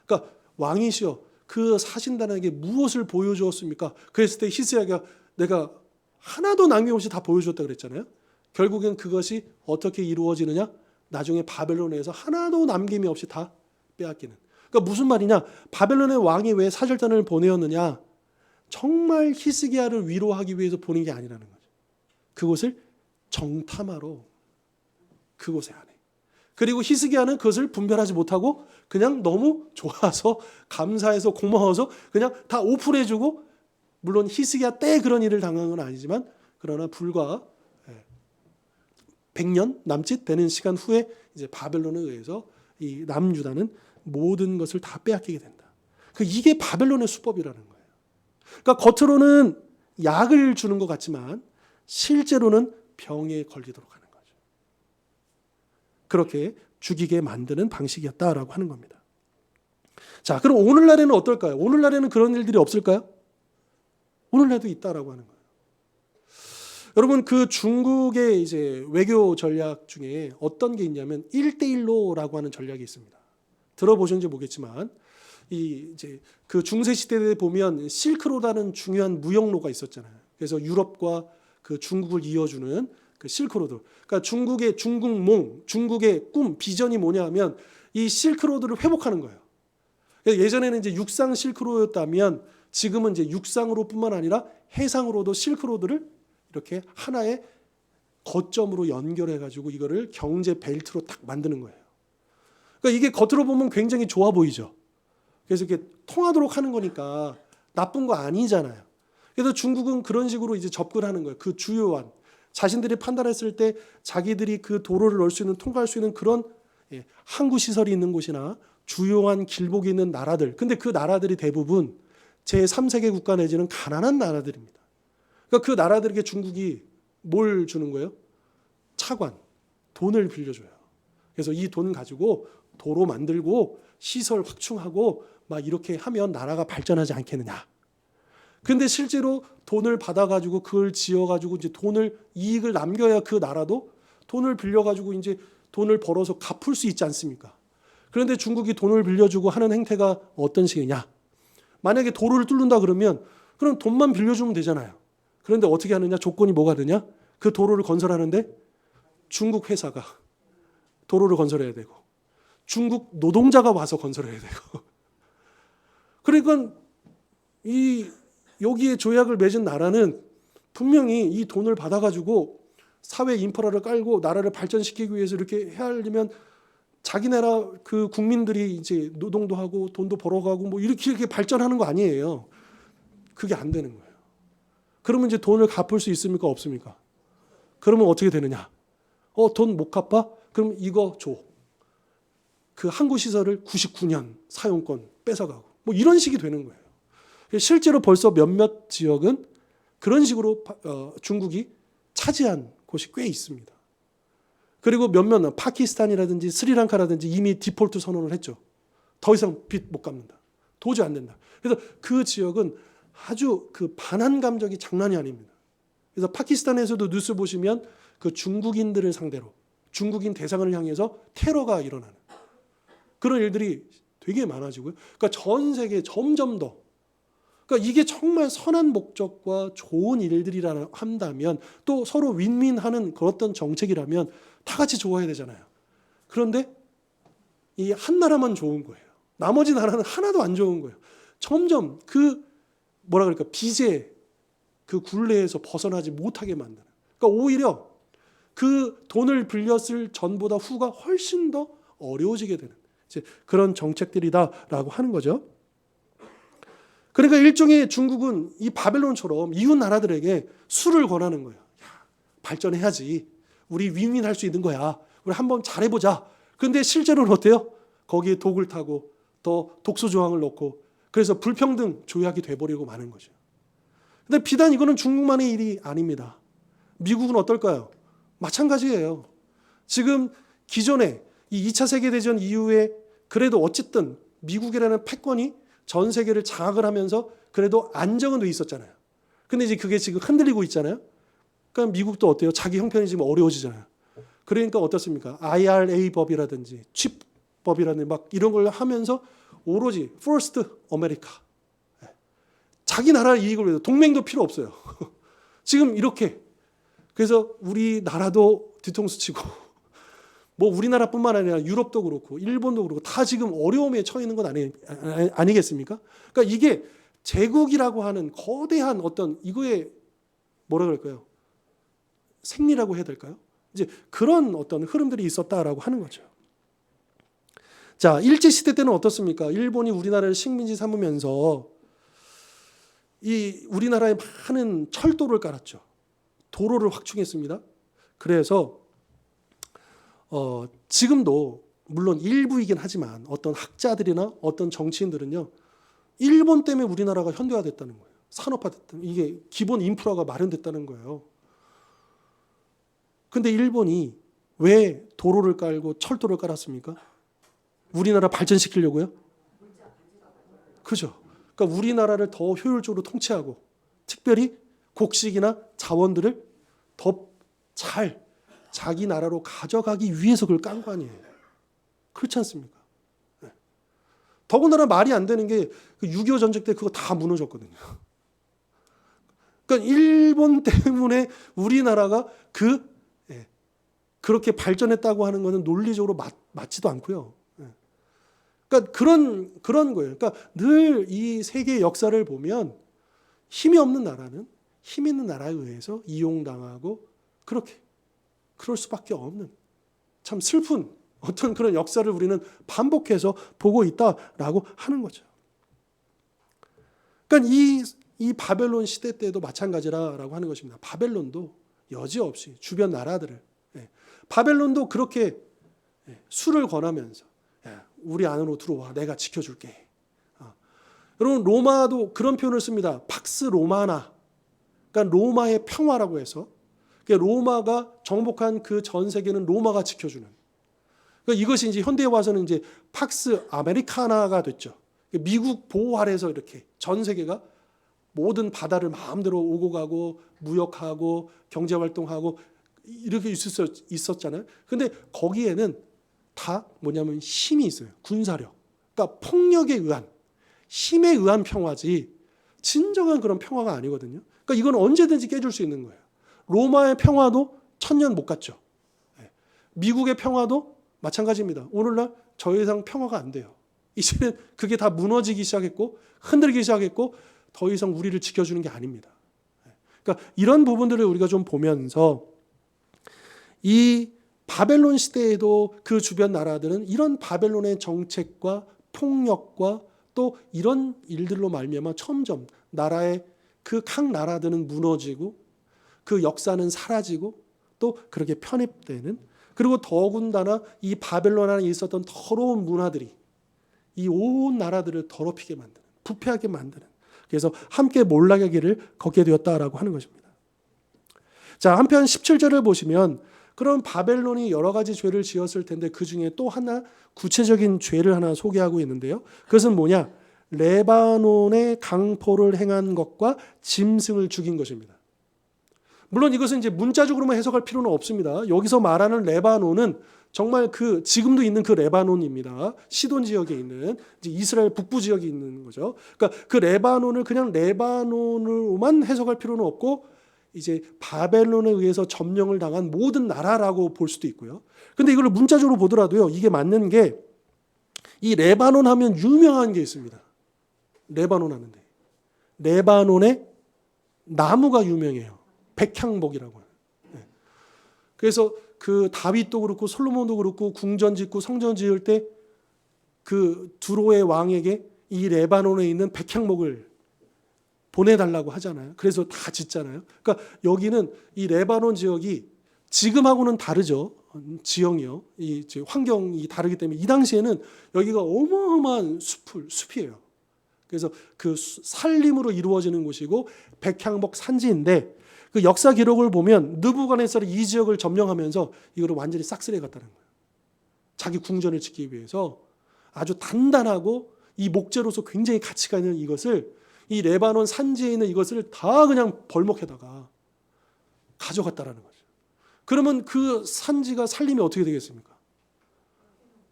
그러니까 왕이시여, 그 사신단에게 무엇을 보여주었습니까? 그랬을 때 히스기야가 내가 하나도 남김없이 다 보여줬다 그랬잖아요. 결국엔 그것이 어떻게 이루어지느냐? 나중에 바벨론에서 하나도 남김이 없이 다 빼앗기는. 그러니까 무슨 말이냐? 바벨론의 왕이 왜 사절단을 보내었느냐? 정말 히스기야를 위로하기 위해서 보낸 게 아니라는 거죠. 그것을 정탐하러 그곳에 안에. 그리고 히스기야는 그것을 분별하지 못하고 그냥 너무 좋아서 감사해서 고마워서 그냥 다 오픈해주고, 물론 히스기야 때 그런 일을 당한 건 아니지만 그러나 불과 100년 남짓 되는 시간 후에 이제 바벨론에 의해서 이 남유다는 모든 것을 다 빼앗기게 된다. 이게 바벨론의 수법이라는 거예요. 그러니까 겉으로는 약을 주는 것 같지만 실제로는 병에 걸리도록 하는 거죠. 그렇게 죽이게 만드는 방식이었다라고 하는 겁니다. 자, 그럼 오늘날에는 어떨까요? 오늘날에는 그런 일들이 없을까요? 오늘날도 있다라고 하는 거예요. 여러분, 그 중국의 이제 외교 전략 중에 어떤 게 있냐면 1대1로라고 하는 전략이 있습니다. 들어보셨는지 모르겠지만 이제 그 중세 시대에 보면 실크로드라는 중요한 무역로가 있었잖아요. 그래서 유럽과 그 중국을 이어주는 그 실크로드. 그러니까 중국의 중국몽, 중국의 꿈, 비전이 뭐냐면 이 실크로드를 회복하는 거예요. 예전에는 이제 육상 실크로드였다면 지금은 이제 육상으로뿐만 아니라 해상으로도 실크로드를 이렇게 하나의 거점으로 연결해 가지고 이거를 경제 벨트로 딱 만드는 거예요. 그러니까 이게 겉으로 보면 굉장히 좋아 보이죠. 그래서 이렇게 통하도록 하는 거니까 나쁜 거 아니잖아요. 그래서 중국은 그런 식으로 이제 접근하는 거예요. 그 주요한 자신들이 판단했을 때 자기들이 그 도로를 넣을 수 있는, 통과할 수 있는 그런 항구 시설이 있는 곳이나 주요한 길목이 있는 나라들. 근데 그 나라들이 대부분 제3세계 국가 내지는 가난한 나라들입니다. 그러니까 그 나라들에게 중국이 뭘 주는 거예요? 차관, 돈을 빌려줘요. 그래서 이 돈 가지고 도로 만들고 시설 확충하고 막 이렇게 하면 나라가 발전하지 않겠느냐. 근데 실제로 돈을 받아가지고 그걸 지어가지고 이제 돈을 이익을 남겨야 그 나라도 돈을 빌려가지고 이제 돈을 벌어서 갚을 수 있지 않습니까? 그런데 중국이 돈을 빌려주고 하는 행태가 어떤 식이냐? 만약에 도로를 뚫는다 그러면 그럼 돈만 빌려주면 되잖아요. 그런데 어떻게 하느냐? 조건이 뭐가 되냐? 그 도로를 건설하는데 중국 회사가 도로를 건설해야 되고 중국 노동자가 와서 건설해야 되고 그러니까 여기에 조약을 맺은 나라는 분명히 이 돈을 받아가지고 사회 인프라를 깔고 나라를 발전시키기 위해서 이렇게 해야 하려면 자기 나라 그 국민들이 이제 노동도 하고 돈도 벌어가고 뭐 이렇게 발전하는 거 아니에요. 그게 안 되는 거예요. 그러면 이제 돈을 갚을 수 있습니까? 없습니까? 그러면 어떻게 되느냐? 돈 못 갚아? 그럼 이거 줘. 그 항구 시설을 99년 사용권 뺏어가고 뭐 이런 식이 되는 거예요. 실제로 벌써 몇몇 지역은 그런 식으로 중국이 차지한 곳이 꽤 있습니다. 그리고 몇몇 파키스탄이라든지 스리랑카라든지 이미 디폴트 선언을 했죠. 더 이상 빚 못 갚는다. 도저히 안 된다. 그래서 그 지역은 아주 그 반한 감정이 장난이 아닙니다. 그래서 파키스탄에서도 뉴스 보시면 그 중국인들을 상대로 중국인 대상을 향해서 테러가 일어나는 그런 일들이 되게 많아지고요. 그러니까 전 세계에 점점 더 그러니까 이게 정말 선한 목적과 좋은 일들이라 한다면 또 서로 윈윈하는 그런 정책이라면 다 같이 좋아야 되잖아요. 그런데 이 한 나라만 좋은 거예요. 나머지 나라는 하나도 안 좋은 거예요. 점점 그 뭐라 그럴까 빚의 그 굴레에서 벗어나지 못하게 만드는. 그러니까 오히려 그 돈을 빌렸을 전보다 후가 훨씬 더 어려워지게 되는 이제 그런 정책들이다라고 하는 거죠. 그러니까 일종의 중국은 이 바벨론처럼 이웃 나라들에게 수를 권하는 거예요. 야, 발전해야지. 우리 윈윈할 수 있는 거야. 우리 한번 잘해보자. 그런데 실제로는 어때요? 거기에 독을 타고 더 독소 조항을 넣고 그래서 불평등 조약이 돼버리고 마는 거죠. 근데 비단 이거는 중국만의 일이 아닙니다. 미국은 어떨까요? 마찬가지예요. 지금 기존에 이 2차 세계대전 이후에 그래도 어쨌든 미국이라는 패권이 전 세계를 장악을 하면서 그래도 안정은 돼 있었잖아요. 근데 이제 그게 지금 흔들리고 있잖아요. 그러니까 미국도 어때요? 자기 형편이 지금 어려워지잖아요. 그러니까 어떻습니까? IRA 법이라든지 칩법이라든지 막 이런 걸 하면서 오로지 First America. 자기 나라 이익을 위해서 동맹도 필요 없어요. 지금 이렇게. 그래서 우리나라도 뒤통수 치고 뭐 우리나라뿐만 아니라 유럽도 그렇고 일본도 그렇고 다 지금 어려움에 처해 있는 건 아니겠습니까? 그러니까 이게 제국이라고 하는 거대한 어떤 이거에 뭐라 그럴까요? 생리라고 해야 될까요? 이제 그런 어떤 흐름들이 있었다라고 하는 거죠. 자, 일제시대 때는 어떻습니까? 일본이 우리나라를 식민지 삼으면서 이 우리나라에 많은 철도를 깔았죠. 도로를 확충했습니다. 그래서 지금도 물론 일부이긴 하지만 어떤 학자들이나 어떤 정치인들은요. 일본 때문에 우리나라가 현대화됐다는 거예요. 산업화됐다는 이게 기본 인프라가 마련됐다는 거예요. 근데 일본이 왜 도로를 깔고 철도를 깔았습니까? 우리나라 발전시키려고요? 그죠. 그러니까 우리나라를 더 효율적으로 통치하고 특별히 곡식이나 자원들을 더 잘 자기 나라로 가져가기 위해서 그걸 깐 거 아니에요. 그렇지 않습니까? 네. 더군다나 말이 안 되는 게 6.25 전쟁 때 그거 다 무너졌거든요. 그러니까 일본 때문에 우리나라가 그렇게 발전했다고 하는 것은 논리적으로 맞지도 않고요. 그러니까 그런 거예요. 그러니까 늘 이 세계 역사를 보면 힘이 없는 나라는 힘 있는 나라에 의해서 이용당하고 그럴 수밖에 없는 참 슬픈 어떤 그런 역사를 우리는 반복해서 보고 있다라고 하는 거죠. 그러니까 이 바벨론 시대 때도 마찬가지라고 하는 것입니다. 바벨론도 여지없이 주변 나라들을 바벨론도 그렇게 수를 권하면서 우리 안으로 들어와 내가 지켜줄게. 여러분 로마도 그런 표현을 씁니다. 팍스 로마나 그러니까 로마의 평화라고 해서 그러니까 로마가 정복한 그 전 세계는 로마가 지켜주는. 그러니까 이것이 이제 현대에 와서는 이제 팍스 아메리카나가 됐죠. 미국 보호 아래에서 이렇게 전 세계가 모든 바다를 마음대로 오고 가고 무역하고 경제 활동하고 이렇게 있었잖아요. 근데 거기에는 다 뭐냐면 힘이 있어요. 군사력. 그러니까 폭력에 의한, 힘에 의한 평화지 진정한 그런 평화가 아니거든요. 그러니까 이건 언제든지 깨질 수 있는 거예요. 로마의 평화도 1000년 못 갔죠. 미국의 평화도 마찬가지입니다. 오늘날 더 이상 평화가 안 돼요. 이제는 그게 다 무너지기 시작했고 흔들리기 시작했고 더 이상 우리를 지켜주는 게 아닙니다. 그러니까 이런 부분들을 우리가 좀 보면서 이 바벨론 시대에도 그 주변 나라들은 이런 바벨론의 정책과 폭력과 또 이런 일들로 말미암아 점점 나라의 그 각 나라들은 무너지고 그 역사는 사라지고 또 그렇게 편입되는, 그리고 더군다나 이 바벨론 안에 있었던 더러운 문화들이 이 온 나라들을 더럽히게 만드는, 부패하게 만드는, 그래서 함께 몰락의 길을 걷게 되었다라고 하는 것입니다. 자, 한편 17절을 보시면 그런 바벨론이 여러 가지 죄를 지었을 텐데 그 중에 또 하나 구체적인 죄를 하나 소개하고 있는데요. 그것은 뭐냐? 레바논의 강포를 행한 것과 짐승을 죽인 것입니다. 물론 이것은 이제 문자적으로만 해석할 필요는 없습니다. 여기서 말하는 레바논은 정말 그 지금도 있는 그 레바논입니다. 시돈 지역에 있는 이제 이스라엘 북부 지역에 있는 거죠. 그러니까 그 레바논을 그냥 레바논으로만 해석할 필요는 없고 이제 바벨론에 의해서 점령을 당한 모든 나라라고 볼 수도 있고요. 근데 이걸 문자적으로 보더라도요, 이게 맞는 게 이 레바논 하면 유명한 게 있습니다. 레바논 하는데 레바논의 나무가 유명해요. 백향목이라고. 그래서 그 다윗도 그렇고 솔로몬도 그렇고 궁전 짓고 성전 지을 때 그 두로의 왕에게 이 레바논에 있는 백향목을 보내달라고 하잖아요. 그래서 다 짓잖아요. 그러니까 여기는 이 레바논 지역이 지금하고는 다르죠. 지형이요. 이 환경이 다르기 때문에 이 당시에는 여기가 어마어마한 숲이에요. 그래서 그 산림으로 이루어지는 곳이고 백향목 산지인데 그 역사 기록을 보면 느부갓네살이 이 지역을 점령하면서 이거를 완전히 싹쓸이해갔다는 거예요. 자기 궁전을 짓기 위해서 아주 단단하고 이 목재로서 굉장히 가치가 있는 이것을 이 레바논 산지에 있는 이것을 다 그냥 벌목해다가 가져갔다라는 거죠. 그러면 그 산지가 살림이 어떻게 되겠습니까?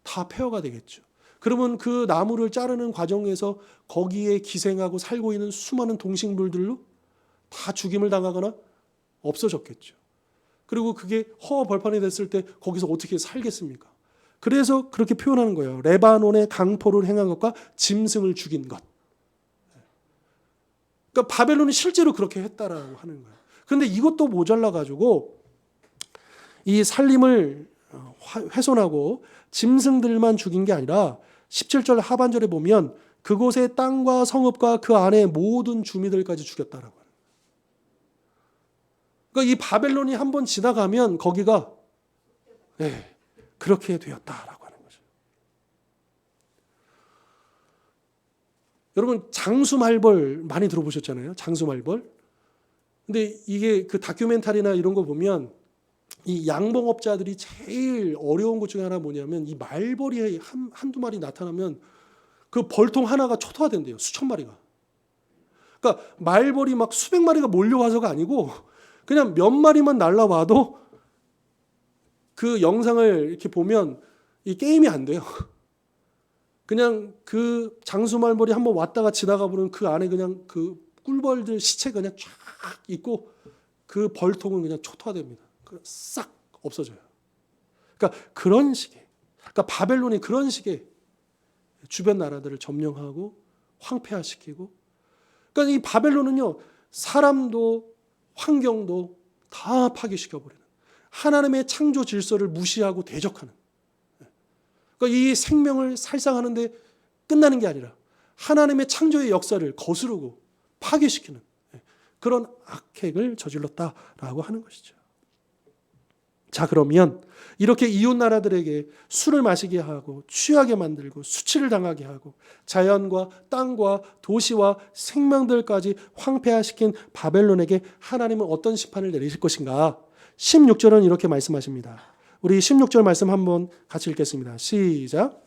다 폐허가 되겠죠. 그러면 그 나무를 자르는 과정에서 거기에 기생하고 살고 있는 수많은 동식물들로 다 죽임을 당하거나 없어졌겠죠. 그리고 그게 허허벌판이 됐을 때 거기서 어떻게 살겠습니까? 그래서 그렇게 표현하는 거예요. 레바논의 강포를 행한 것과 짐승을 죽인 것. 그러니까 바벨론이 실제로 그렇게 했다라고 하는 거예요. 그런데 이것도 모자라가지고 이 살림을 훼손하고 짐승들만 죽인 게 아니라 17절 하반절에 보면 그곳의 땅과 성읍과 그 안에 모든 주민들까지 죽였다라고 해요. 그러니까 이 바벨론이 한번 지나가면 거기가 그렇게 되었다라고 하는 거죠. 여러분 장수말벌 많이 들어보셨잖아요. 장수말벌. 근데 이게 그 다큐멘터리나 이런 거 보면 이 양봉업자들이 제일 어려운 것 중에 하나 뭐냐면 이 말벌이 한두 마리 나타나면 그 벌통 하나가 초토화된대요. 수천 마리가. 그러니까 말벌이 막 수백 마리가 몰려와서가 아니고 그냥 몇 마리만 날라와도 그 영상을 이렇게 보면 이 게임이 안 돼요. 그냥 그 장수말벌이 한번 왔다가 지나가 보면 그 안에 그냥 그 꿀벌들 시체가 그냥 쫙 있고 그 벌통은 그냥 초토화됩니다. 싹 없어져요. 그러니까 그런 식의, 그러니까 바벨론이 그런 식의 주변 나라들을 점령하고 황폐화시키고, 그러니까 이 바벨론은요 사람도 환경도 다 파괴시켜버리는, 하나님의 창조 질서를 무시하고 대적하는, 그러니까 이 생명을 살상하는데 끝나는 게 아니라 하나님의 창조의 역사를 거스르고 파괴시키는 그런 악행을 저질렀다라고 하는 것이죠. 자, 그러면 이렇게 이웃 나라들에게 술을 마시게 하고 취하게 만들고 수치를 당하게 하고 자연과 땅과 도시와 생명들까지 황폐화시킨 바벨론에게 하나님은 어떤 심판을 내리실 것인가? 16절은 이렇게 말씀하십니다. 우리 16절 말씀 한번 같이 읽겠습니다. 시작.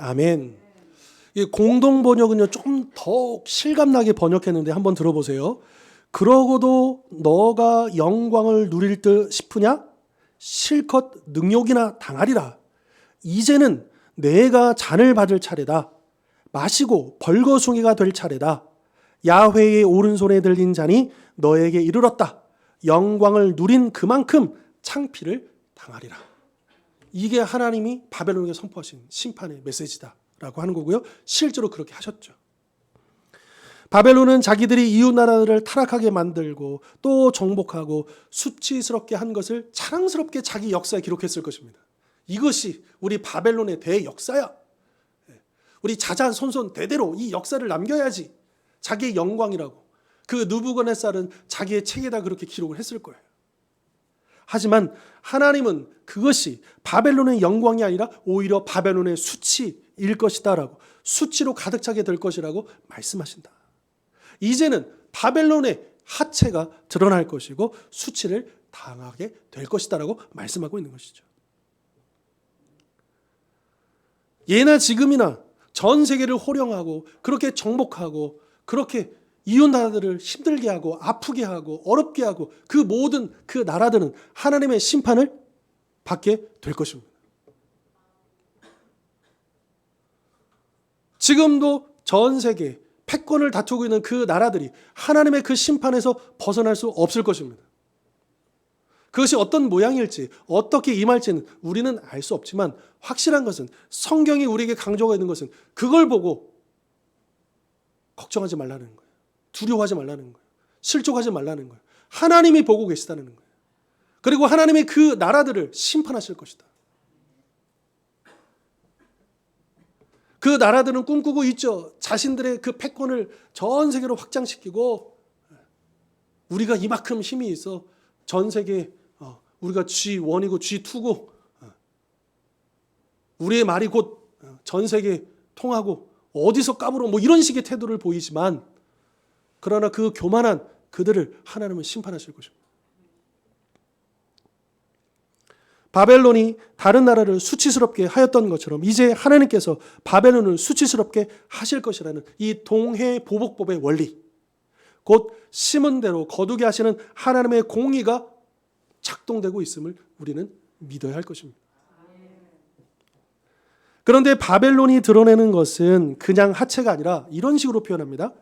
아멘. 이 공동 번역은요 좀 더 실감나게 번역했는데 한번 들어보세요. 그러고도 너가 영광을 누릴 듯 싶으냐? 실컷 능욕이나 당하리라. 이제는 내가 잔을 받을 차례다. 마시고 벌거숭이가 될 차례다. 야훼의 오른손에 들린 잔이 너에게 이르렀다. 영광을 누린 그만큼 창피를 당하리라. 이게 하나님이 바벨론에게 선포하신 심판의 메시지다라고 하는 거고요. 실제로 그렇게 하셨죠. 바벨론은 자기들이 이웃 나라들을 타락하게 만들고 또 정복하고 수치스럽게 한 것을 자랑스럽게 자기 역사에 기록했을 것입니다. 이것이 우리 바벨론의 대역사야. 우리 자자손손 대대로 이 역사를 남겨야지. 자기의 영광이라고. 그 느부갓네살은 자기의 책에다 그렇게 기록을 했을 거예요. 하지만 하나님은 그것이 바벨론의 영광이 아니라 오히려 바벨론의 수치일 것이다라고, 수치로 가득 차게 될 것이라고 말씀하신다. 이제는 바벨론의 하체가 드러날 것이고 수치를 당하게 될 것이다라고 말씀하고 있는 것이죠. 예나 지금이나 전 세계를 호령하고 그렇게 정복하고 그렇게 이웃 나라들을 힘들게 하고 아프게 하고 어렵게 하고 그 모든 그 나라들은 하나님의 심판을 받게 될 것입니다. 지금도 전 세계 패권을 다투고 있는 그 나라들이 하나님의 그 심판에서 벗어날 수 없을 것입니다. 그것이 어떤 모양일지 어떻게 임할지는 우리는 알 수 없지만 확실한 것은 성경이 우리에게 강조하고 있는 것은 그걸 보고 걱정하지 말라는 거예요. 두려워하지 말라는 거예요. 실족하지 말라는 거예요. 하나님이 보고 계시다는 거예요. 그리고 하나님이 그 나라들을 심판하실 것이다. 그 나라들은 꿈꾸고 있죠. 자신들의 그 패권을 전 세계로 확장시키고 우리가 이만큼 힘이 있어 전 세계에 우리가 G1이고 G2고 우리의 말이 곧 전 세계에 통하고 어디서 까불어 뭐 이런 식의 태도를 보이지만 그러나 그 교만한 그들을 하나님은 심판하실 것입니다. 바벨론이 다른 나라를 수치스럽게 하였던 것처럼 이제 하나님께서 바벨론을 수치스럽게 하실 것이라는 이 동해보복법의 원리, 곧 심은 대로 거두게 하시는 하나님의 공의가 작동되고 있음을 우리는 믿어야 할 것입니다. 그런데 바벨론이 드러내는 것은 그냥 하체가 아니라 이런 식으로 표현합니다.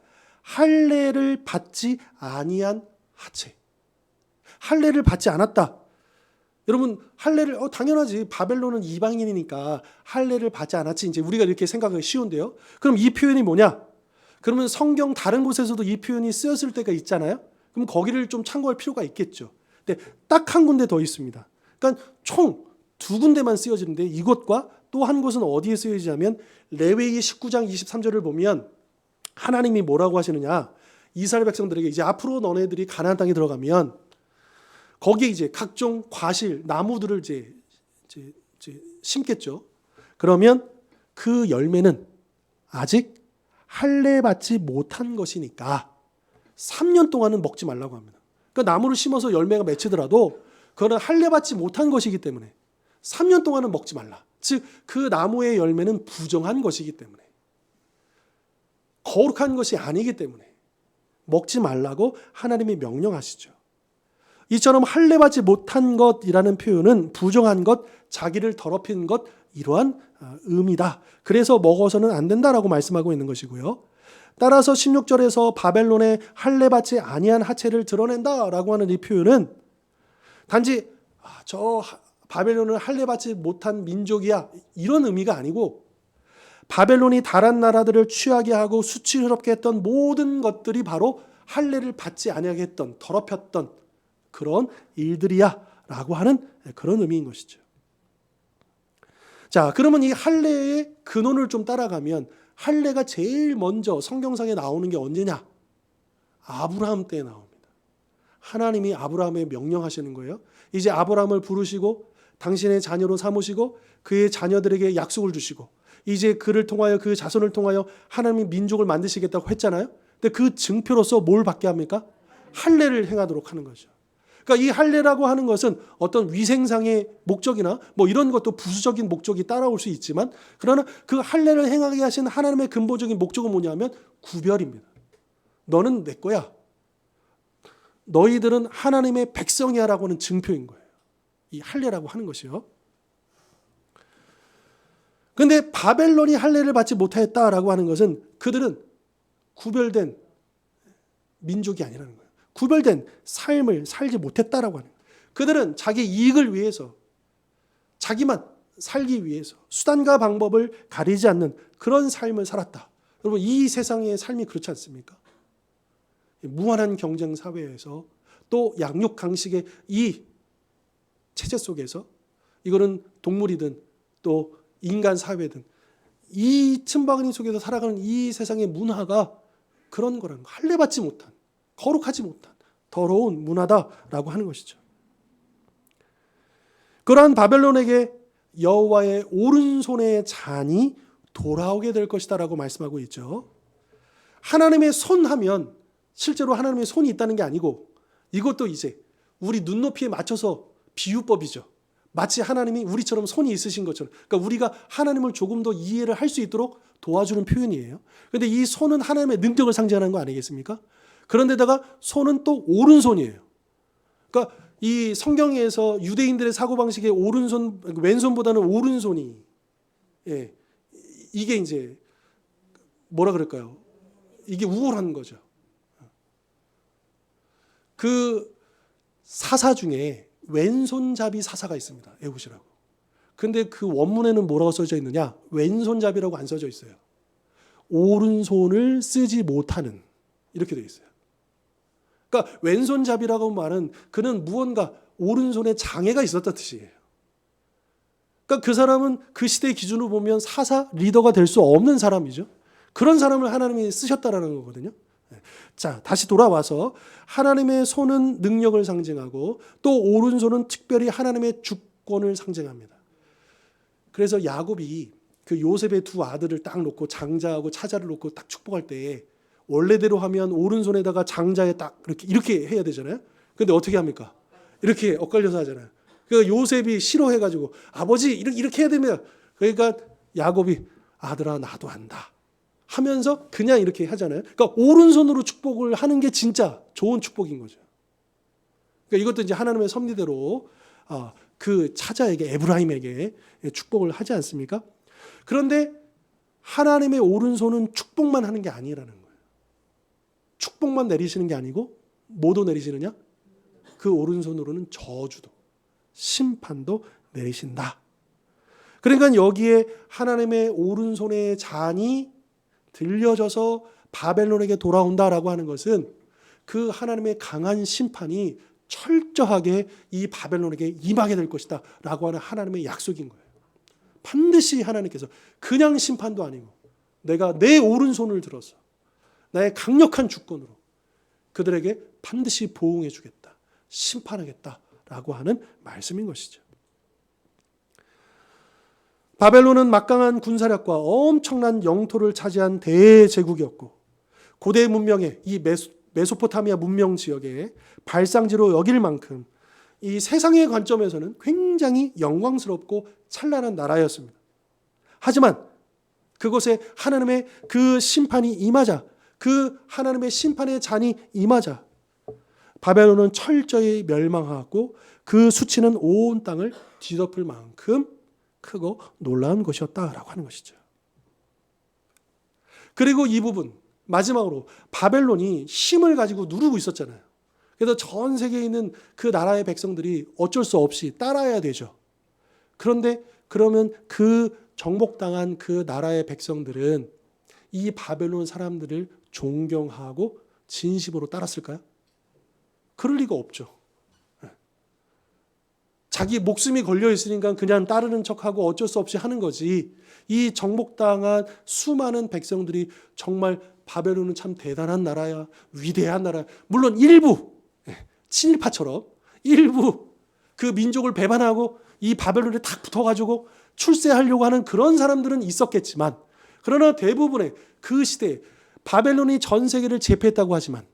할례를 받지 아니한 하체. 할례를 받지 않았다. 여러분 할례를 당연하지. 바벨론은 이방인이니까 할례를 받지 않았지. 이제 우리가 이렇게 생각하기 쉬운데요. 그럼 이 표현이 뭐냐? 그러면 성경 다른 곳에서도 이 표현이 쓰였을 때가 있잖아요. 그럼 거기를 좀 참고할 필요가 있겠죠. 근데 딱 한 군데 더 있습니다. 그러니까 총 두 군데만 쓰여지는데 이것과 또 한 곳은 어디에 쓰여지냐면 레위기 19장 23절을 보면 하나님이 뭐라고 하시느냐? 이스라엘 백성들에게 이제 앞으로 너네들이 가나안 땅에 들어가면 거기에 이제 각종 과실, 나무들을 이제 심겠죠. 그러면 그 열매는 아직 할례 받지 못한 것이니까 3년 동안은 먹지 말라고 합니다. 그러니까 나무를 심어서 열매가 맺히더라도 그거는 할례 받지 못한 것이기 때문에 3년 동안은 먹지 말라. 즉 그 나무의 열매는 부정한 것이기 때문에 거룩한 것이 아니기 때문에 먹지 말라고 하나님이 명령하시죠. 이처럼 할례 받지 못한 것이라는 표현은 부정한 것, 자기를 더럽힌 것 이러한 의미다. 그래서 먹어서는 안 된다라고 말씀하고 있는 것이고요. 따라서 16절에서 바벨론의 할례 받지 아니한 하체를 드러낸다라고 하는 이 표현은 단지 저 바벨론은 할례 받지 못한 민족이야 이런 의미가 아니고 바벨론이 다른 나라들을 취하게 하고 수치스럽게 했던 모든 것들이 바로 할례를 받지 아니하게 했던 더럽혔던 그런 일들이야 라고 하는 그런 의미인 것이죠. 자, 그러면 이 할례의 근원을 좀 따라가면 할례가 제일 먼저 성경상에 나오는 게 언제냐? 아브라함 때에 나옵니다. 하나님이 아브라함에 명령하시는 거예요. 이제 아브라함을 부르시고 당신의 자녀로 삼으시고 그의 자녀들에게 약속을 주시고 이제 그를 통하여 그 자손을 통하여 하나님이 민족을 만드시겠다고 했잖아요. 근데 그 증표로서 뭘 받게 합니까? 할례를 행하도록 하는 거죠. 그러니까 이 할례라고 하는 것은 어떤 위생상의 목적이나 뭐 이런 것도 부수적인 목적이 따라올 수 있지만 그러나 그 할례를 행하게 하신 하나님의 근본적인 목적은 뭐냐면 구별입니다. 너는 내 거야. 너희들은 하나님의 백성이야라고 하는 증표인 거예요. 이 할례라고 하는 것이요. 그런데 바벨론이 할례를 받지 못했다라고 하는 것은 그들은 구별된 민족이 아니라는 거예요. 구별된 삶을 살지 못했다라고 하는 거예요. 그들은 자기 이익을 위해서 자기만 살기 위해서 수단과 방법을 가리지 않는 그런 삶을 살았다. 여러분 이 세상의 삶이 그렇지 않습니까? 무한한 경쟁 사회에서 또 양육 강식의 이 체제 속에서 이거는 동물이든 또 인간 사회든 이 틈바구니 속에서 살아가는 이 세상의 문화가 그런 거라는 거. 할례받지 못한 거룩하지 못한 더러운 문화다라고 하는 것이죠. 그러한 바벨론에게 여호와의 오른손의 잔이 돌아오게 될 것이다라고 말씀하고 있죠. 하나님의 손 하면 실제로 하나님의 손이 있다는 게 아니고 이것도 이제 우리 눈높이에 맞춰서 비유법이죠. 마치 하나님이 우리처럼 손이 있으신 것처럼. 그러니까 우리가 하나님을 조금 더 이해를 할 수 있도록 도와주는 표현이에요. 그런데 이 손은 하나님의 능력을 상징하는 거 아니겠습니까? 그런데다가 손은 또 오른손이에요. 그러니까 이 성경에서 유대인들의 사고방식의 오른손, 왼손보다는 오른손이 이게 이제 뭐라 그럴까요? 이게 우월한 거죠. 그 사사 중에 왼손잡이 사사가 있습니다. 에훗이라고. 근데 그 원문에는 뭐라고 써져 있느냐? 왼손잡이라고 안 써져 있어요. 오른손을 쓰지 못하는 이렇게 되어 있어요. 그러니까 왼손잡이라고 말은 그는 무언가 오른손에 장애가 있었다는 뜻이에요. 그러니까 그 사람은 그 시대의 기준으로 보면 사사, 리더가 될 수 없는 사람이죠. 그런 사람을 하나님이 쓰셨다라는 거거든요. 자, 다시 돌아와서 하나님의 손은 능력을 상징하고 또 오른손은 특별히 하나님의 주권을 상징합니다. 그래서 야곱이 그 요셉의 두 아들을 딱 놓고 장자하고 차자를 놓고 딱 축복할 때 원래대로 하면 오른손에다가 장자에 딱 이렇게 해야 되잖아요. 근데 어떻게 합니까? 이렇게 엇갈려서 하잖아요. 그러니까 요셉이 싫어해가지고 아버지 이렇게 해야 되면 그러니까 야곱이 아들아 나도 안다 하면서 그냥 이렇게 하잖아요. 그러니까 오른손으로 축복을 하는 게 진짜 좋은 축복인 거죠. 그러니까 이것도 이제 하나님의 섭리대로 그 차자에게 에브라임에게 축복을 하지 않습니까? 그런데 하나님의 오른손은 축복만 하는 게 아니라는 거예요. 축복만 내리시는 게 아니고 뭐도 내리시느냐? 그 오른손으로는 저주도 심판도 내리신다. 그러니까 여기에 하나님의 오른손의 잔이 들려져서 바벨론에게 돌아온다라고 하는 것은 그 하나님의 강한 심판이 철저하게 이 바벨론에게 임하게 될 것이다 라고 하는 하나님의 약속인 거예요. 반드시 하나님께서 그냥 심판도 아니고 내가 내 오른손을 들어서 나의 강력한 주권으로 그들에게 반드시 보응해 주겠다, 심판하겠다라고 하는 말씀인 것이죠. 바벨론은 막강한 군사력과 엄청난 영토를 차지한 대제국이었고 고대 문명의 이 메소포타미아 문명 지역의 발상지로 여길 만큼 이 세상의 관점에서는 굉장히 영광스럽고 찬란한 나라였습니다. 하지만 그곳에 하나님의 그 심판이 임하자, 그 하나님의 심판의 잔이 임하자 바벨론은 철저히 멸망하고 그 수치는 온 땅을 뒤덮을 만큼 크고 놀라운 것이었다라고 하는 것이죠. 그리고 이 부분 마지막으로 바벨론이 힘을 가지고 누르고 있었잖아요. 그래서 전 세계에 있는 그 나라의 백성들이 어쩔 수 없이 따라야 되죠. 그런데 그러면 그 정복당한 그 나라의 백성들은 이 바벨론 사람들을 존경하고 진심으로 따랐을까요? 그럴 리가 없죠. 자기 목숨이 걸려 있으니까 그냥 따르는 척하고 어쩔 수 없이 하는 거지. 이 정복당한 수많은 백성들이 정말 바벨론은 참 대단한 나라야, 위대한 나라야. 물론 일부 친일파처럼 일부 그 민족을 배반하고 이 바벨론에 탁 붙어가지고 출세하려고 하는 그런 사람들은 있었겠지만, 그러나 대부분의 그 시대에 바벨론이 전 세계를 제패했다고 하지만,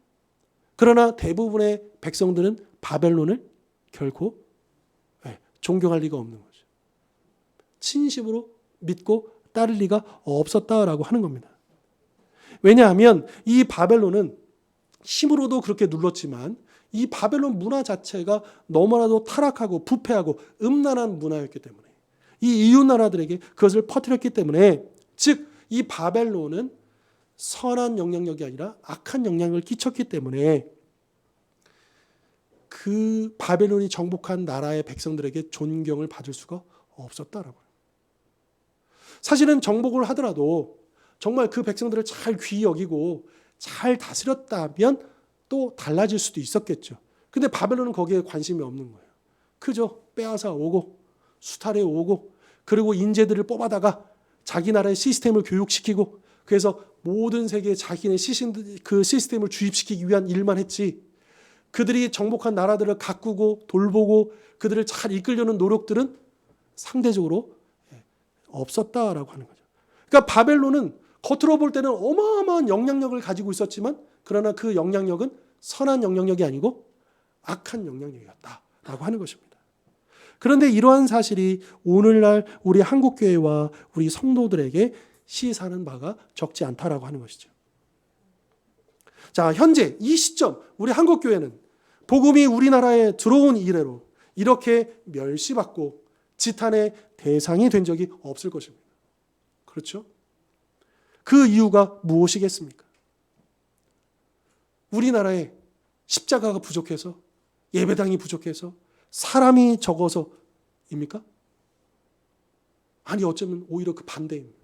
그러나 대부분의 백성들은 바벨론을 결코 존경할 리가 없는 거죠. 진심으로 믿고 따를 리가 없었다라고 하는 겁니다. 왜냐하면 이 바벨론은 힘으로도 그렇게 눌렀지만 이 바벨론 문화 자체가 너무나도 타락하고 부패하고 음란한 문화였기 때문에, 이 이웃 나라들에게 그것을 퍼뜨렸기 때문에, 즉 이 바벨론은 선한 영향력이 아니라 악한 영향을 끼쳤기 때문에 그 바벨론이 정복한 나라의 백성들에게 존경을 받을 수가 없었다라고. 사실은 정복을 하더라도 정말 그 백성들을 잘 귀히 여기고 잘 다스렸다면 또 달라질 수도 있었겠죠. 근데 바벨론은 거기에 관심이 없는 거예요. 그저 빼앗아 오고 수탈해 오고, 그리고 인재들을 뽑아다가 자기 나라의 시스템을 교육시키고, 그래서 모든 세계에 자기네 그 시스템을 주입시키기 위한 일만 했지, 그들이 정복한 나라들을 가꾸고 돌보고 그들을 잘 이끌려는 노력들은 상대적으로 없었다라고 하는 거죠. 그러니까 바벨론은 겉으로 볼 때는 어마어마한 영향력을 가지고 있었지만, 그러나 그 영향력은 선한 영향력이 아니고 악한 영향력이었다라고 하는 것입니다. 그런데 이러한 사실이 오늘날 우리 한국교회와 우리 성도들에게 시사하는 바가 적지 않다라고 하는 것이죠. 자, 현재 이 시점 우리 한국교회는 복음이 우리나라에 들어온 이래로 이렇게 멸시받고 지탄의 대상이 된 적이 없을 것입니다. 그렇죠? 그 이유가 무엇이겠습니까? 우리나라에 십자가가 부족해서, 예배당이 부족해서, 사람이 적어서입니까? 아니, 어쩌면 오히려 그 반대입니다.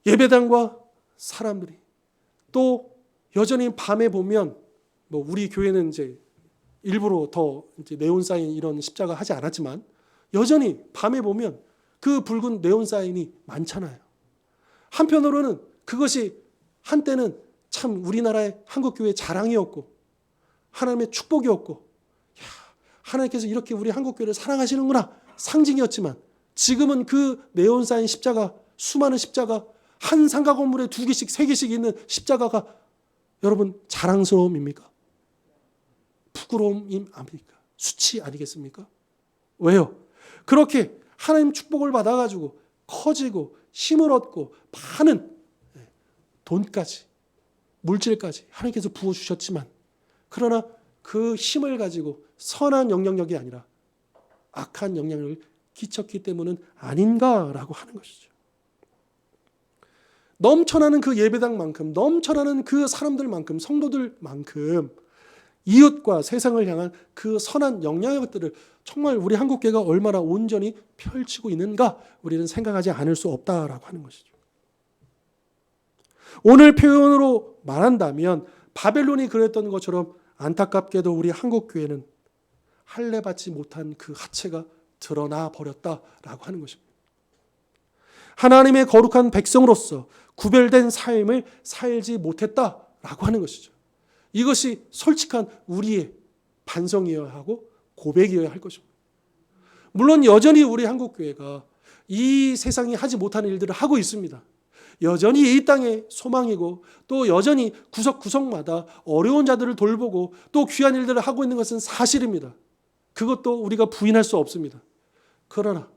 예배당과 사람들이, 또 여전히 밤에 보면, 뭐 우리 교회는 이제 일부러 더 이제 네온 사인 이런 십자가 하지 않았지만, 여전히 밤에 보면 그 붉은 네온 사인이 많잖아요. 한편으로는 그것이 한때는 참 우리나라의 한국교회의 자랑이었고 하나님의 축복이었고, 하나님께서 이렇게 우리 한국교회를 사랑하시는구나 상징이었지만, 지금은 그 네온 사인 십자가, 수많은 십자가, 한 상가 건물에 2개씩 3개씩 있는 십자가가 여러분 자랑스러움입니까? 부끄러움이 아닙니까? 수치 아니겠습니까? 왜요? 그렇게 하나님 축복을 받아가지고 커지고 힘을 얻고 많은 돈까지, 물질까지 하나님께서 부어주셨지만, 그러나 그 힘을 가지고 선한 영향력이 아니라 악한 영향력을 끼쳤기 때문은 아닌가라고 하는 것이죠. 넘쳐나는 그 예배당만큼, 넘쳐나는 그 사람들만큼, 성도들만큼 이웃과 세상을 향한 그 선한 영향력들을 정말 우리 한국교회가 얼마나 온전히 펼치고 있는가, 우리는 생각하지 않을 수 없다라고 하는 것이죠. 오늘 표현으로 말한다면 바벨론이 그랬던 것처럼 안타깝게도 우리 한국교회는 할례받지 못한 그 하체가 드러나 버렸다라고 하는 것입니다. 하나님의 거룩한 백성으로서 구별된 삶을 살지 못했다라고 하는 것이죠. 이것이 솔직한 우리의 반성이어야 하고 고백이어야 할 것입니다. 물론 여전히 우리 한국교회가 이 세상이 하지 못하는 일들을 하고 있습니다. 여전히 이 땅의 소망이고, 또 여전히 구석구석마다 어려운 자들을 돌보고 또 귀한 일들을 하고 있는 것은 사실입니다. 그것도 우리가 부인할 수 없습니다. 그러나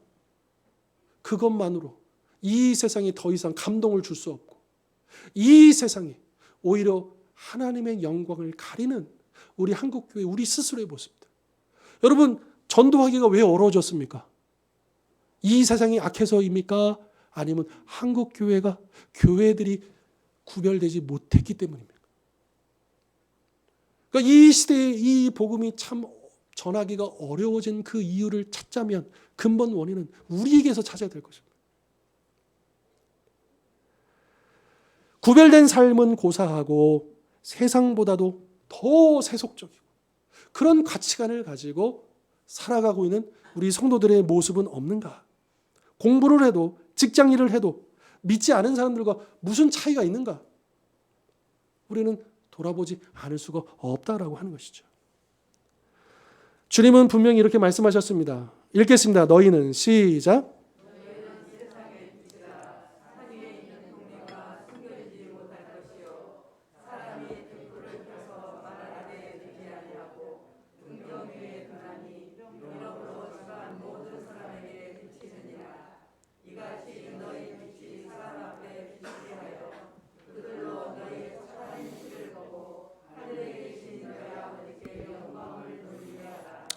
그것만으로 이 세상에 더 이상 감동을 줄 수 없고, 이 세상에 오히려 하나님의 영광을 가리는 우리 한국교회, 우리 스스로의 모습들. 여러분, 전도하기가 왜 어려워졌습니까? 이 세상이 악해서입니까? 아니면 한국교회가, 교회들이 구별되지 못했기 때문입니까? 그러니까 이 시대에 이 복음이 참 전하기가 어려워진 그 이유를 찾자면 근본 원인은 우리에게서 찾아야 될 것입니다. 구별된 삶은 고사하고 세상보다도 더 세속적이고 그런 가치관을 가지고 살아가고 있는 우리 성도들의 모습은 없는가? 공부를 해도, 직장 일을 해도 믿지 않은 사람들과 무슨 차이가 있는가? 우리는 돌아보지 않을 수가 없다라고 하는 것이죠. 주님은 분명히 이렇게 말씀하셨습니다. 읽겠습니다. 너희는 시작.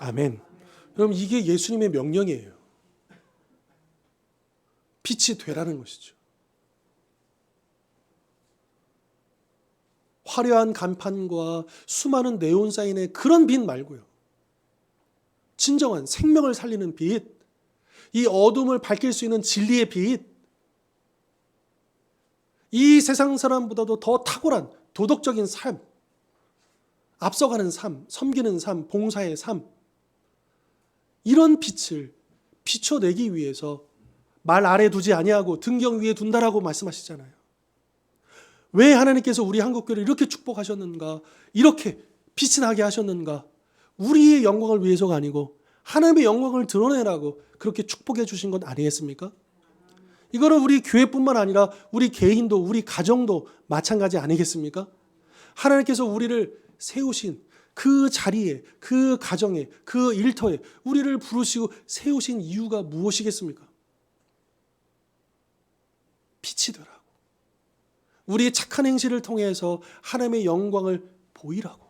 아멘. 그럼 이게 예수님의 명령이에요. 빛이 되라는 것이죠. 화려한 간판과 수많은 네온 사인의 그런 빛 말고요. 진정한 생명을 살리는 빛, 이 어둠을 밝힐 수 있는 진리의 빛, 이 세상 사람보다도 더 탁월한 도덕적인 삶, 앞서가는 삶, 섬기는 삶, 봉사의 삶, 이런 빛을 비춰내기 위해서 말 아래 두지 아니하고 등경 위에 둔다라고 말씀하시잖아요. 왜 하나님께서 우리 한국교회를 이렇게 축복하셨는가, 이렇게 빛이 나게 하셨는가? 우리의 영광을 위해서가 아니고 하나님의 영광을 드러내라고 그렇게 축복해 주신 것 아니겠습니까? 이거는 우리 교회뿐만 아니라 우리 개인도, 우리 가정도 마찬가지 아니겠습니까? 하나님께서 우리를 세우신 그 자리에, 그 가정에, 그 일터에 우리를 부르시고 세우신 이유가 무엇이겠습니까? 빛이 되라고. 우리의 착한 행실을 통해서 하나님의 영광을 보이라고.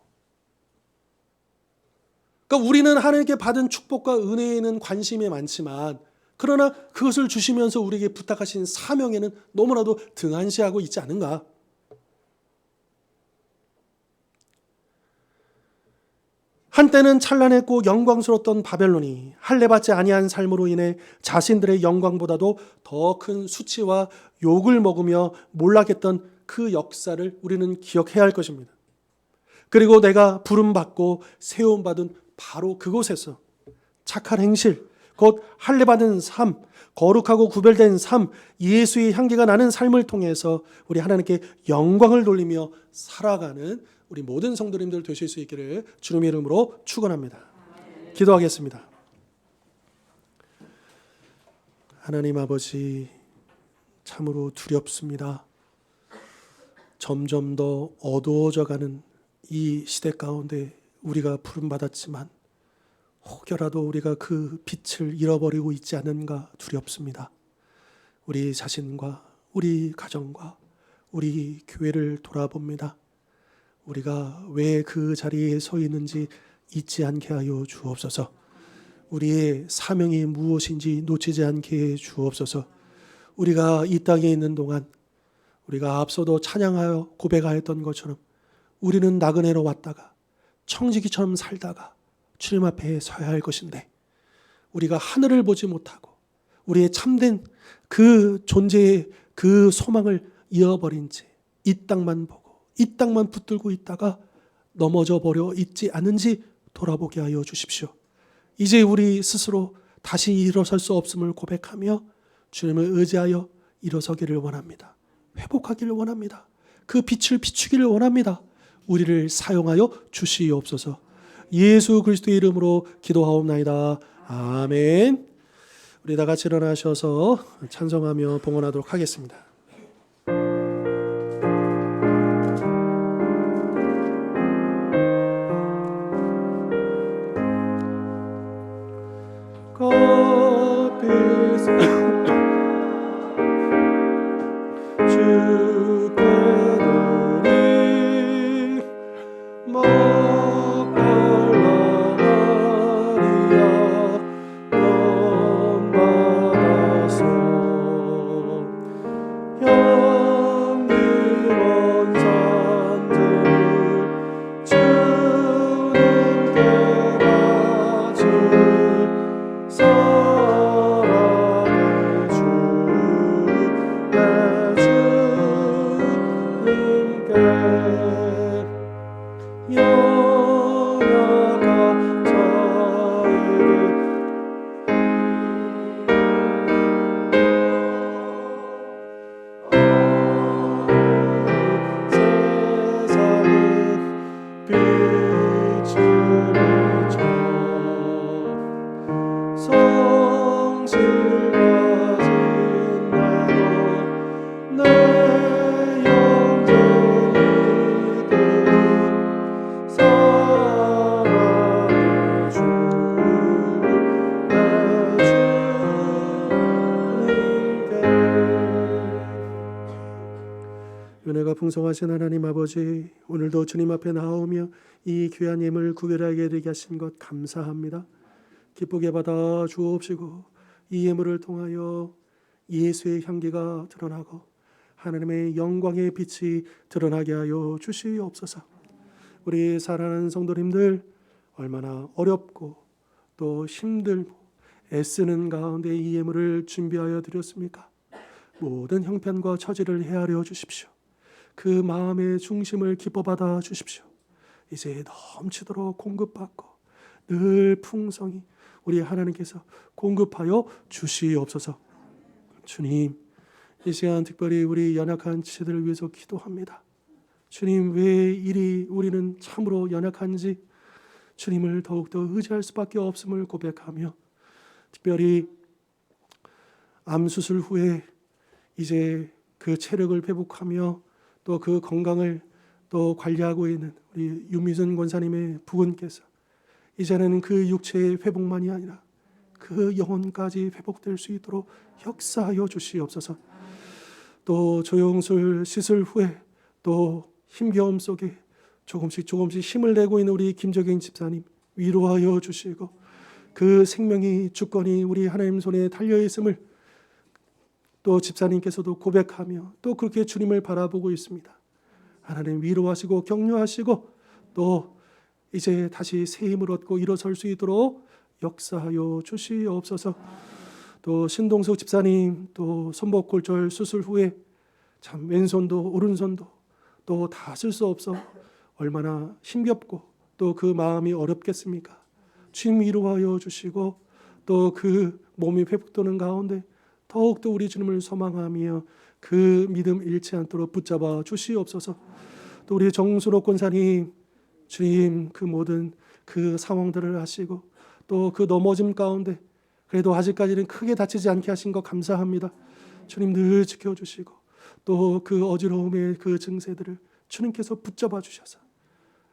그러니까 우리는 하나님께 받은 축복과 은혜에는 관심이 많지만, 그러나 그것을 주시면서 우리에게 부탁하신 사명에는 너무나도 등한시하고 있지 않은가? 한때는 찬란했고 영광스러웠던 바벨론이 할례받지 아니한 삶으로 인해 자신들의 영광보다도 더 큰 수치와 욕을 먹으며 몰락했던 그 역사를 우리는 기억해야 할 것입니다. 그리고 내가 부름받고 세움받은 바로 그곳에서 착한 행실, 곧 할례받은 삶, 거룩하고 구별된 삶, 예수의 향기가 나는 삶을 통해서 우리 하나님께 영광을 돌리며 살아가는 우리 모든 성도님들 되실 수 있기를 주님의 이름으로 축원합니다. 기도하겠습니다. 하나님 아버지, 참으로 두렵습니다. 점점 더 어두워져가는 이 시대 가운데 우리가 부름받았지만 혹여라도 우리가 그 빛을 잃어버리고 있지 않은가 두렵습니다. 우리 자신과 우리 가정과 우리 교회를 돌아봅니다. 우리가 왜 그 자리에 서 있는지 잊지 않게 하여 주옵소서. 우리의 사명이 무엇인지 놓치지 않게 해 주옵소서. 우리가 이 땅에 있는 동안 우리가 앞서도 찬양하여 고백하였던 것처럼 우리는 나그네로 왔다가 청지기처럼 살다가 주님 앞에 서야 할 것인데, 우리가 하늘을 보지 못하고 우리의 참된 그 존재의 그 소망을 잃어버린 채 이 땅만 보고 이 땅만 붙들고 있다가 넘어져 버려 있지 않은지 돌아보게 하여 주십시오. 이제 우리 스스로 다시 일어설 수 없음을 고백하며 주님을 의지하여 일어서기를 원합니다. 회복하기를 원합니다. 그 빛을 비추기를 원합니다. 우리를 사용하여 주시옵소서. 예수 그리스도의 이름으로 기도하옵나이다. 아멘. 우리 다 같이 일어나셔서 찬송하며 봉헌하도록 하겠습니다. 은혜가 풍성하신 하나님 아버지, 오늘도 주님 앞에 나오며 이 귀한 예물 구별하게 되게 하신 것 감사합니다. 기쁘게 받아 주옵시고 이 예물을 통하여 예수의 향기가 드러나고 하나님의 영광의 빛이 드러나게 하여 주시옵소서. 우리 사랑하는 성도님들 얼마나 어렵고 또 힘들고 애쓰는 가운데 이 예물을 준비하여 드렸습니까? 모든 형편과 처지를 헤아려 주십시오. 그 마음의 중심을 기뻐 받아 주십시오. 이제 넘치도록 공급받고 늘 풍성히 우리 하나님께서 공급하여 주시옵소서. 주님, 이 시간 특별히 우리 연약한 지체들을 위해서 기도합니다. 주님, 왜 이리 우리는 참으로 연약한지 주님을 더욱더 의지할 수밖에 없음을 고백하며, 특별히 암 수술 후에 이제 그 체력을 회복하며 또 그 건강을 또 관리하고 있는 우리 유미순 권사님의 부군께서 이제는 그 육체의 회복만이 아니라 그 영혼까지 회복될 수 있도록 역사하여 주시옵소서. 또 조영술 시술 후에 또 힘겨움 속에 조금씩 힘을 내고 있는 우리 김적인 집사님 위로하여 주시고, 그 생명이 주권이 우리 하나님 손에 달려 있음을 또 집사님께서도 고백하며 또 그렇게 주님을 바라보고 있습니다. 하나님 위로하시고 격려하시고 또 이제 다시 새 힘을 얻고 일어설 수 있도록 역사하여 주시옵소서. 또 신동숙 집사님 또 손목골절 수술 후에 참 왼손도 오른손도 또 다 쓸 수 없어 얼마나 힘겹고 또 그 마음이 어렵겠습니까? 주님 위로하여 주시고 또 그 몸이 회복되는 가운데 더욱더 우리 주님을 소망하며 그 믿음 잃지 않도록 붙잡아 주시옵소서. 또 우리 정순옥 권사님, 주님 그 모든 그 상황들을 아시고 또 그 넘어짐 가운데 그래도 아직까지는 크게 다치지 않게 하신 것 감사합니다. 주님 늘 지켜주시고 또 그 어지러움의 그 증세들을 주님께서 붙잡아 주셔서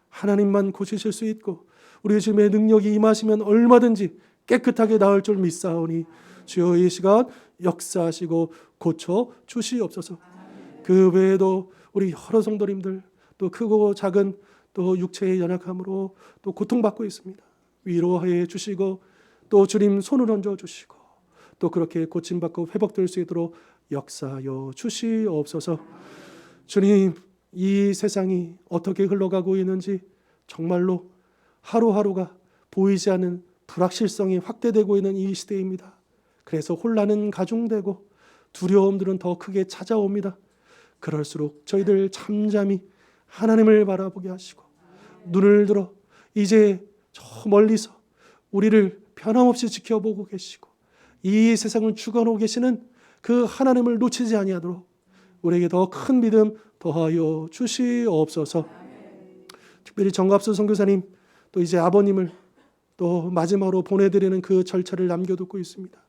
하나님만 고치실 수 있고 우리 주님의 능력이 임하시면 얼마든지 깨끗하게 나을 줄 믿사오니 주여 이 시간 역사하시고 고쳐 주시옵소서. 그 외에도 우리 여러 성도님들 또 크고 작은 또 육체의 연약함으로 또 고통받고 있습니다. 위로해 주시고 또 주님 손을 얹어 주시고 또 그렇게 고침받고 회복될 수 있도록 역사하여 주시옵소서. 주님, 이 세상이 어떻게 흘러가고 있는지 정말로 하루하루가 보이지 않는 불확실성이 확대되고 있는 이 시대입니다. 그래서 혼란은 가중되고 두려움들은 더 크게 찾아옵니다. 그럴수록 저희들 잠잠히 하나님을 바라보게 하시고 눈을 들어 이제 저 멀리서 우리를 변함없이 지켜보고 계시고 이 세상을 주관하고 계시는 그 하나님을 놓치지 아니하도록 우리에게 더 큰 믿음 더하여 주시옵소서. 특별히 정갑수 선교사님 또 이제 아버님을 또 마지막으로 보내드리는 그 절차를 남겨두고 있습니다.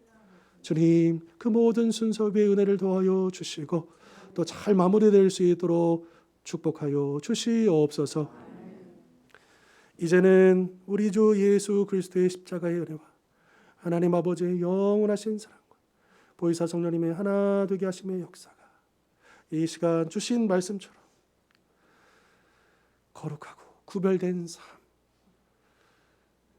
주님 그 모든 순서 위에 은혜를 더하여 주시고 또 잘 마무리될 수 있도록 축복하여 주시옵소서. 이제는 우리 주 예수 그리스도의 십자가의 은혜와 하나님 아버지의 영원하신 사랑과 보혜사 성령님의 하나 되게 하심의 역사가 이 시간 주신 말씀처럼 거룩하고 구별된 삶,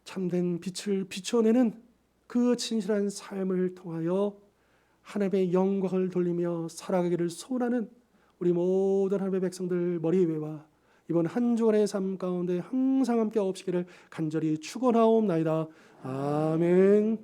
참된 빛을 비춰내는 그 진실한 삶을 통하여 하나님의 영광을 돌리며 살아가기를 소원하는 우리 모든 하나님의 백성들 머리 위와 이번 한 주간의 삶 가운데 항상 함께 없으기를 간절히 축원하옵나이다. 아멘.